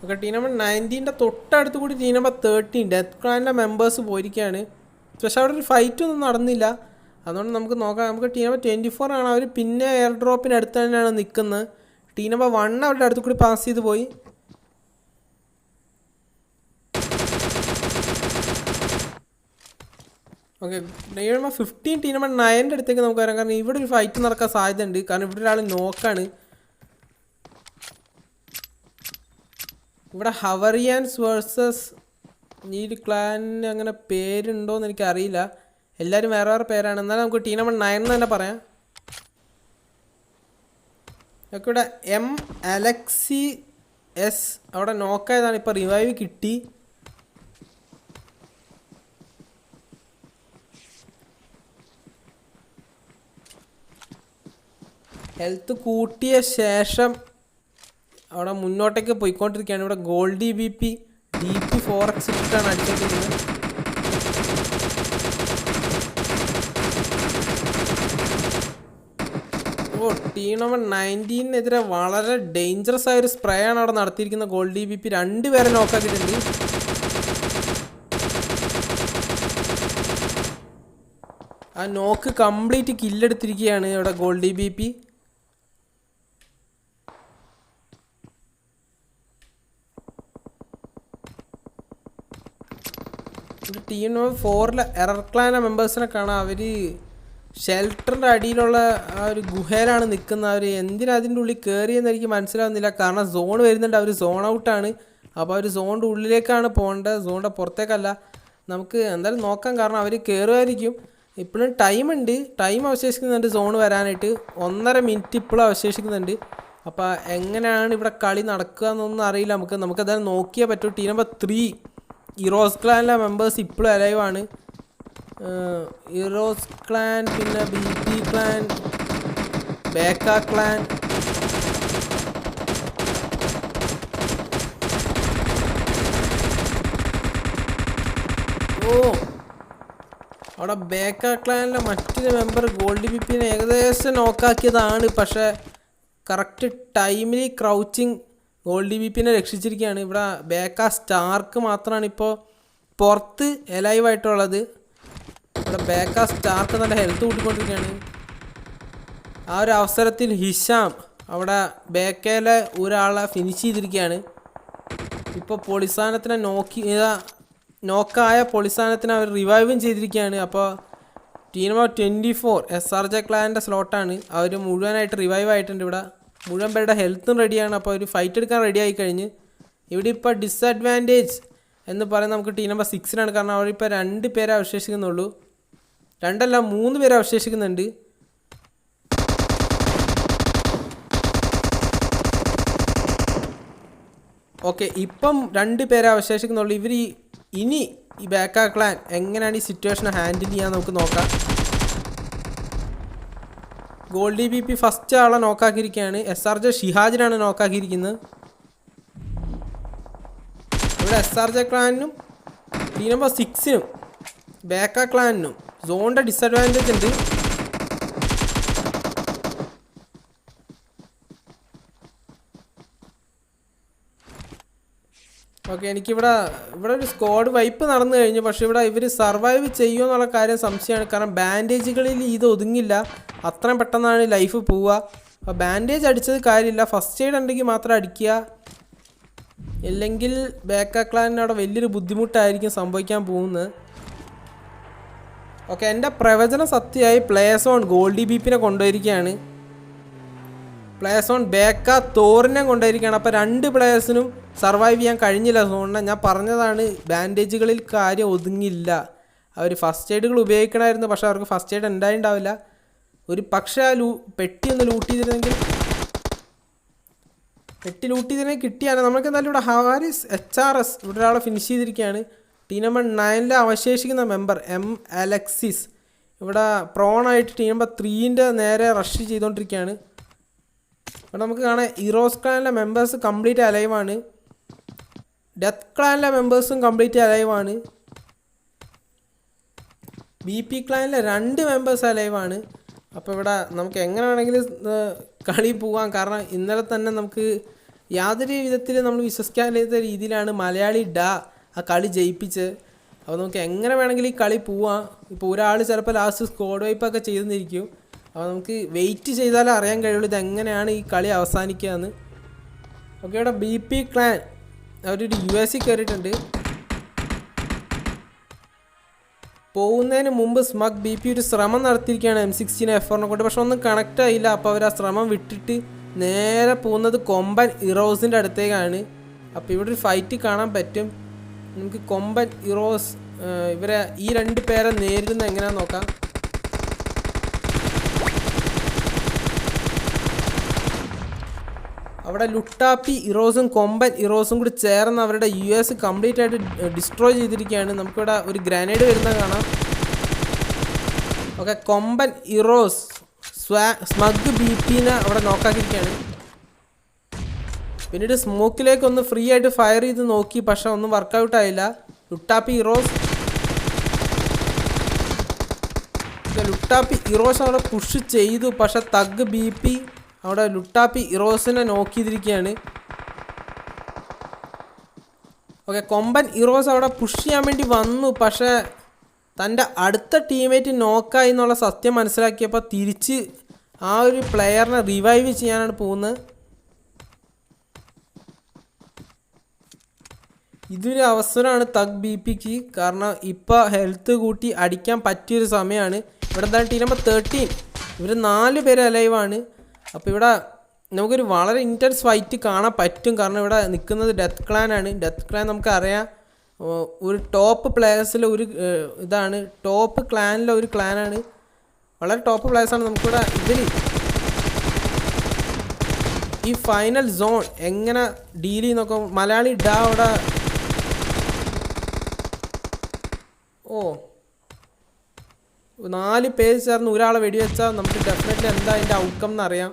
ഓക്കെ, ടീം നമ്പർ 19ൻ്റെ തൊട്ടടുത്ത് കൂടി ടീം നമ്പർ 13 ഡെത്ത് ക്ലാനിൻ്റെ മെമ്പേഴ്സ് പോയിരിക്കുകയാണ്. പക്ഷേ അവിടെ ഒരു ഫൈറ്റ് ഒന്നും നടന്നില്ല. അതുകൊണ്ട് നമുക്ക് നോക്കാം. നമുക്ക് ടീം നമ്പർ 24 ആണ്. അവർ പിന്നെ എയർ ഡ്രോപ്പിന് അടുത്ത് തന്നെയാണ് നിൽക്കുന്നത്. ടീം നമ്പർ 1 അവരുടെ അടുത്ത് കൂടി പാസ് ചെയ്ത് പോയി. Okay, team number 15 team number 9ൻ്റെ അടുത്തേക്ക് നമുക്ക് വരാം. കാരണം ഇവിടെ ഒരു ഫൈറ്റ് നടക്കാൻ സാധ്യതയുണ്ട്. കാരണം ഇവിടെ ഒരാൾ നോക്കാണ്. ഇവിടെ ഹവറിയാൻസ് വേഴ്സസ് ഈ ഒരു ക്ലാനിന് അങ്ങനെ പേരുണ്ടോയെന്ന് എനിക്കറിയില്ല. എല്ലാവരും വേറെ വേറെ പേരാണ്. എന്നാലും നമുക്ക് ടീം നമ്പർ 9 എന്ന് തന്നെ പറയാം. ഒക്കെ ഇവിടെ MALEXIS അവിടെ നോക്കായതാണ്. ഇപ്പോൾ റിവൈവ് കിട്ടി. ഹെൽത്ത് കൂട്ടിയ ശേഷം അവിടെ മുന്നോട്ടേക്ക് പോയിക്കൊണ്ടിരിക്കുകയാണ്. ഇവിടെ ഗോൾഡ് DVP DP4X ഇട്ടാണ് അടിച്ചിരിക്കുന്നത്. ടീം നമ്പർ 19-നെതിരെ വളരെ ഡേഞ്ചറസ് ആയൊരു സ്പ്രേ ആണ് അവിടെ നടത്തിയിരിക്കുന്നത്. ഗോൾഡ് DVP 2 പേരെ നോക്കാക്കിയിട്ടുണ്ട്. ആ നോക്ക് കംപ്ലീറ്റ് കില്ലെടുത്തിരിക്കുകയാണ് ഇവിടെ ഗോൾഡ് DVP. ടീം നമ്പർ 4-ലെ എറർ ക്ലാന മെമ്പേഴ്സിനെ കാണാം. അവർ ഷെൽട്ടറിൻ്റെ അടിയിലുള്ള ആ ഒരു ഗുഹയിലാണ് നിൽക്കുന്നത്. അവർ എന്തിനാ അതിൻ്റെ ഉള്ളിൽ കയറിയെന്ന് എനിക്ക് മനസ്സിലാവുന്നില്ല. കാരണം സോൺ വരുന്നുണ്ട്. അവർ സോൺ ഔട്ടാണ്. അപ്പോൾ അവർ സോണിൻ്റെ ഉള്ളിലേക്കാണ് പോകേണ്ടത്, സോണിൻ്റെ പുറത്തേക്കല്ല. നമുക്ക് എന്തായാലും നോക്കാം, കാരണം അവർ കയറുമായിരിക്കും. ഇപ്പോഴും ടൈം അവശേഷിക്കുന്നുണ്ട് സോൺ വരാനായിട്ട്. 1.5 മിനിറ്റ് ഇപ്പോഴും അവശേഷിക്കുന്നുണ്ട്. അപ്പോൾ എങ്ങനെയാണ് ഇവിടെ കളി നടക്കുക എന്നൊന്നും അറിയില്ല. നമുക്കതായത് നോക്കിയേ പറ്റൂ. ടീം നമ്പർ 3 ഇറോസ് ക്ലാനിലെ മെമ്പേഴ്സ് ഇപ്പോഴും അലൈവാണ്. ഇറോസ് ക്ലാൻ, പിന്നെ BP ക്ലാൻ, ബേക്ക ക്ലാൻ, അവിടെ ബേക്ക ക്ലാനിലെ മറ്റൊരു മെമ്പർ ഗോൾഡ് BPനെ ഏകദേശം നോക്കാക്കിയതാണ്. പക്ഷേ കറക്റ്റ് ടൈമിൽ ക്രൗച്ചിങ് ഗോൾഡ് BPനെ രക്ഷിച്ചിരിക്കുകയാണ്. ഇവിടെ ബേക്ക സ്റ്റാർക്ക് മാത്രമാണ് ഇപ്പോൾ പുറത്ത് എലൈവായിട്ടുള്ളത്. ഇവിടെ ബേക്ക സ്റ്റാർക്ക് നല്ല ഹെൽത്ത് കൂട്ടിക്കൊണ്ടിരിക്കുകയാണ്. ആ ഒരു അവസരത്തിൽ ഹിഷാം അവിടെ ബേക്കയിലെ ഒരാളെ ഫിനിഷ് ചെയ്തിരിക്കുകയാണ്. ഇപ്പോൾ പൊളിസാനത്തിനെ നോക്കായ പൊളിസാനത്തിനെ അവർ റിവൈവും ചെയ്തിരിക്കുകയാണ്. അപ്പോൾ ടീം നമ്പർ 24 SRJ ക്ലാൻ്റെ സ്ലോട്ടാണ്. അവർ മുഴുവനായിട്ട് റിവൈവ് ആയിട്ടുണ്ട്. ഇവിടെ മുഴുവൻ പേരുടെ ഹെൽത്തും റെഡിയാണ്. അപ്പോൾ ഒരു ഫൈറ്റ് എടുക്കാൻ റെഡി ആയി കഴിഞ്ഞ്. ഇവിടെ ഇപ്പോൾ ഡിസഡ്വാൻറ്റേജ് എന്ന് പറയുന്നത് നമുക്ക് ടീം നമ്പർ 6-നാണ്. കാരണം അവരിപ്പോൾ 2 പേരെ അവശേഷിക്കുന്നുള്ളൂ. 2 അല്ല 3 പേരെ അവശേഷിക്കുന്നുണ്ട്. ഓക്കെ, ഇപ്പം 2 പേരെ അവശേഷിക്കുന്നുള്ളൂ. ഇവർ ഇനി ഈ ബേക്ക ക്ലാൻ എങ്ങനെയാണ് ഈ സിറ്റുവേഷനെ ഹാൻഡിൽ ചെയ്യാൻ നമുക്ക് നോക്കാം. ഗോൾഡ് BP ഫസ്റ്റ് ആളെ നോക്കാക്കിയിരിക്കുകയാണ്. SRJ ഷിഹാജിനാണ് നോക്കാക്കിയിരിക്കുന്നത്. ഇവിടെ SRJ ക്ലാനിനും ടീം നമ്പർ 6-നും ബേക്ക ക്ലാനിനും സോണിൻ്റെ ഡിസഡ്വാൻറ്റേജ് ഉണ്ട്. ഓക്കെ, എനിക്കിവിടെ ഒരു സ്ക്വാഡ് വൈപ്പ് നടന്നു കഴിഞ്ഞു. പക്ഷേ ഇവിടെ ഇവർ സർവൈവ് ചെയ്യുമോ എന്നുള്ള കാര്യം സംശയമാണ്. കാരണം ബാൻഡേജുകളിൽ ഇത് ഒതുങ്ങില്ല, അത്രയും പെട്ടെന്നാണ് ലൈഫ് പോവുക. അപ്പോൾ ബാൻഡേജ് അടിച്ചത് കാര്യമില്ല, ഫസ്റ്റ് എയ്ഡ് ഉണ്ടെങ്കിൽ മാത്രം അടിക്കുക. ഇല്ലെങ്കിൽ ബേക്ക ക്ലാനിന് അവിടെ വലിയൊരു ബുദ്ധിമുട്ടായിരിക്കും സംഭവിക്കാൻ പോകുന്നത്. ഓക്കെ, എൻ്റെ പ്രവചനം സത്യമായി. പ്ലേയേഴ്സ് ഓൺ ഗോൾഡ് BPനെ കൊണ്ടുപോയിരിക്കുകയാണ്. പ്ലേയേഴ്സ് ഓൺ ബേക്ക തോറിനെ കൊണ്ടുപോയിരിക്കുകയാണ്. അപ്പോൾ 2 പ്ലേയേഴ്സിനും സർവൈവ് ചെയ്യാൻ കഴിഞ്ഞില്ല സോണിനെ. ഞാൻ പറഞ്ഞതാണ്, ബാൻഡേജുകളിൽ കാര്യം ഒതുങ്ങില്ല. അവർ ഫസ്റ്റ് എയ്ഡുകൾ ഉപയോഗിക്കണമായിരുന്നു, പക്ഷേ അവർക്ക് ഫസ്റ്റ് എയ്ഡ് ഉണ്ടായിണ്ടാവില്ല. ഒരു പക്ഷേ ആ പെട്ടി ഒന്ന് ലൂട്ട് ചെയ്തിരുന്നെങ്കിൽ കിട്ടിയാണ്. നമുക്ക് എന്തായാലും ഇവിടെ ഹാരിസ് HRS ഇവിടെ ഒരാളെ ഫിനിഷ് ചെയ്തിരിക്കുകയാണ്. ടീം നമ്പർ 9-ലെ അവശേഷിക്കുന്ന മെമ്പർ അലക്സിസ് ഇവിടെ പ്രോണായിട്ട് ടീം നമ്പർ 3-ൻ്റെ നേരെ റഷ് ചെയ്തുകൊണ്ടിരിക്കുകയാണ്. ഇവിടെ നമുക്ക് കാണാം ഇറോസ് ക്ലാനിലെ മെമ്പേഴ്സ് കംപ്ലീറ്റ് അലൈവാണ്. ഡെത്ത് ക്ലാനിലെ മെമ്പേഴ്സും കംപ്ലീറ്റ് അലൈവാണ്. BP ക്ലാനിലെ 2 മെമ്പേഴ്സ് അലൈവാണ്. അപ്പോൾ ഇവിടെ നമുക്ക് എങ്ങനെ വേണമെങ്കിലും കളി പോകാം. കാരണം ഇന്നലെ തന്നെ നമുക്ക് യാതൊരു വിധത്തിൽ നമ്മൾ വിശ്വസിക്കാത്ത രീതിയിലാണ് മലയാളി ആ കളി ജയിപ്പിച്ച്. അപ്പോൾ നമുക്ക് എങ്ങനെ വേണമെങ്കിലും ഈ കളി പോവാം. ഇപ്പോൾ ഒരാൾ ചിലപ്പോൾ ലാസ്റ്റ് സ്ക്വാഡ് വൈപ്പൊക്കെ ചെയ്തെന്നിരിക്കും. അപ്പോൾ നമുക്ക് വെയിറ്റ് ചെയ്താലേ അറിയാൻ കഴിയുള്ളൂ ഇതെങ്ങനെയാണ് ഈ കളി അവസാനിക്കുക എന്ന്. ഓക്കെ, ഇവിടെ BP ക്ലാൻ അവരൊരു UAC കയറിയിട്ടുണ്ട്. പോകുന്നതിന് മുമ്പ് സ്മഗ് BP ഒരു ശ്രമം നടത്തിയിരിക്കുകയാണ് M16 F4-നെ കൊണ്ട്. പക്ഷെ ഒന്നും കണക്റ്റ് ആയില്ല. അപ്പോൾ അവർ ആ ശ്രമം വിട്ടിട്ട് നേരെ പോകുന്നത് കൊമ്പൻ ഇറോസിൻ്റെ അടുത്തേക്കാണ്. അപ്പോൾ ഇവിടെ ഒരു ഫൈറ്റ് കാണാൻ പറ്റും. നമുക്ക് കൊമ്പൻ ഇറോസ് ഇവരെ ഈ 2 പേരെ നേരിടുന്നത് എങ്ങനെയാണെന്ന് നോക്കാം. അവിടെ ലുട്ടാപ്പി ഇറോസും കൊമ്പൻ ഇറോസും കൂടി ചേർന്ന് അവരുടെ US കംപ്ലീറ്റ് ആയിട്ട് ഡിസ്ട്രോയ് ചെയ്തിരിക്കുകയാണ്. നമുക്കിവിടെ ഒരു ഗ്രാനേഡ് വരുന്നത് കാണാം. ഓക്കെ, കൊമ്പൻ ഇറോസ് സ്മഗ് BPനെ അവിടെ നോക്കാക്കിയിരിക്കുകയാണ്. പിന്നീട് സ്മോക്കിലേക്ക് ഒന്ന് ഫ്രീ ആയിട്ട് ഫയർ ചെയ്ത് നോക്കി, പക്ഷെ ഒന്നും വർക്കൗട്ട് ആയില്ല. ലുട്ടാപ്പി ഇറോസ് അവിടെ പുഷ് ചെയ്തു. പക്ഷെ തഗ് BP അവിടെ ലുട്ടാപ്പി ഇറോസിനെ നോക്കിയിരിക്കുകയാണ്. ഓക്കെ, കൊമ്പൻ ഇറോസ് അവിടെ പുഷ് ചെയ്യാൻ വേണ്ടി വന്നു. പക്ഷേ തൻ്റെ അടുത്ത ടീമേറ്റ് നോക്കായി എന്നുള്ള സത്യം മനസ്സിലാക്കിയപ്പോൾ തിരിച്ച് ആ ഒരു പ്ലെയറിനെ റിവൈവ് ചെയ്യാനാണ് പോകുന്നത്. ഇതൊരു അവസരമാണ് തഗ് BPക്ക്. കാരണം ഇപ്പോൾ ഹെൽത്ത് കൂട്ടി അടിക്കാൻ പറ്റിയൊരു സമയമാണ്. ഇവിടെ എന്താണ് ടീം നമ്പർ 13 ഇവർ 4 പേര് അലൈവാണ്. അപ്പോൾ ഇവിടെ നമുക്കൊരു വളരെ ഇൻറ്റൻസ് ഫൈറ്റ് കാണാൻ പറ്റും. കാരണം ഇവിടെ നിൽക്കുന്നത് ഡെത്ത് ക്ലാൻ ആണ്. ഡെത്ത് ക്ലാൻ നമുക്കറിയാം ഒരു ടോപ്പ് പ്ലേയേഴ്സിലെ ഒരു ഇതാണ്, ടോപ്പ് ക്ലാനിലെ ഒരു ക്ലാനാണ്. വളരെ ടോപ്പ് പ്ലേയേഴ്സാണ്. നമുക്കിവിടെ ഇതിൽ ഈ ഫൈനൽ സോൺ എങ്ങനെ ഡീൽ ചെയ്യുന്നൊക്കെ മലയാളി ഡാ അവിടെ. ഓ 4 പേര് ചേർന്ന് ഒരാളെ വെടിവെച്ചാൽ നമുക്ക് ഡെഫിനറ്റ്ലി എന്താ അതിൻ്റെ ഔട്ട്കം എന്നറിയാം.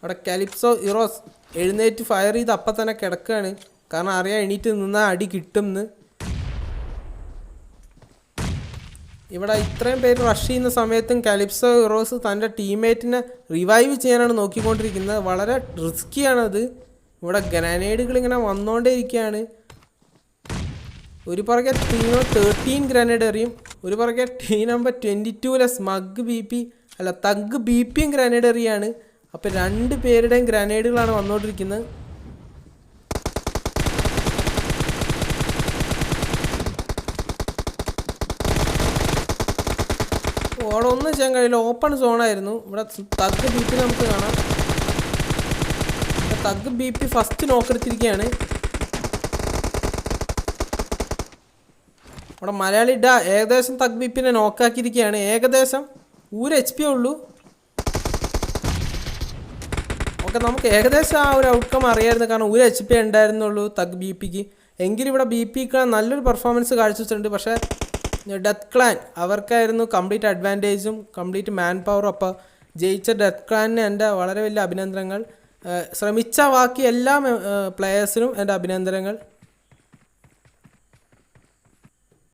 അവിടെ കാലിപ്സോ ഇറോസ് എഴുന്നേറ്റ് ഫയർ ചെയ്ത് അപ്പം തന്നെ കിടക്കുകയാണ്. കാരണം അറിയാം എണീറ്റ് നിന്നാൽ അടി കിട്ടുമെന്ന്. ഇവിടെ ഇത്രയും പേര് റഷ് ചെയ്യുന്ന സമയത്തും കാലിപ്സോ ഇറോസ് തൻ്റെ ടീംമേറ്റിനെ റിവൈവ് ചെയ്യാനാണ് നോക്കിക്കൊണ്ടിരിക്കുന്നത്. വളരെ റിസ്ക്കിയാണത്. ഇവിടെ ഗ്രനേഡുകൾ ഇങ്ങനെ വന്നുകൊണ്ടേയിരിക്കുകയാണ്. ഒരു പുറകെ ടീം നമ്പർ 13 ഗ്രനേഡ് എറിയും, ഒരു പുറകെ team number 22 smug B P അല്ല തഗ് ബി പിയും ഗ്രനേഡ് എറിയാണ്. അപ്പോൾ 2 പേരുടെയും ഗ്രനേഡുകളാണ് വന്നുകൊണ്ടിരിക്കുന്നത്. അവിടെ ഒന്നും ചെയ്യാൻ കഴിയില്ല, ഓപ്പൺ സോണായിരുന്നു. ഇവിടെ തഗ് ബി പി നമുക്ക് കാണാം. തഗ് ബി പി ഫസ്റ്റ് നോക്കെടുത്തിരിക്കുകയാണ്. അവിടെ മലയാളി ഡാ ഏകദേശം തഗ് ബി പിനെ നോക്കാക്കിയിരിക്കുകയാണ്. ഏകദേശം 1 HP ഉള്ളൂ. ഓക്കെ, നമുക്ക് ഏകദേശം ആ ഒരു ഔട്ട്കം അറിയായിരുന്നു. കാരണം 1 HP ഉണ്ടായിരുന്നുള്ളൂ തഗ് ബി പിക്ക്. എങ്കിലും ഇവിടെ ബി പിക്ക് നല്ലൊരു പെർഫോമൻസ് കാഴ്ചവെച്ചിട്ടുണ്ട്. പക്ഷേ ഡെത്ത് ക്ലാൻ അവർക്കായിരുന്നു കംപ്ലീറ്റ് അഡ്വാൻറ്റേജും കംപ്ലീറ്റ് മാൻ പവറും. അപ്പോൾ ജയിച്ച ഡെത്ത് ക്ലാനിന് എൻ്റെ വളരെ വലിയ അഭിനന്ദനങ്ങൾ. ശ്രമിച്ച ബാക്കി എല്ലാ പ്ലെയേഴ്സിനും എൻ്റെ അഭിനന്ദനങ്ങൾ.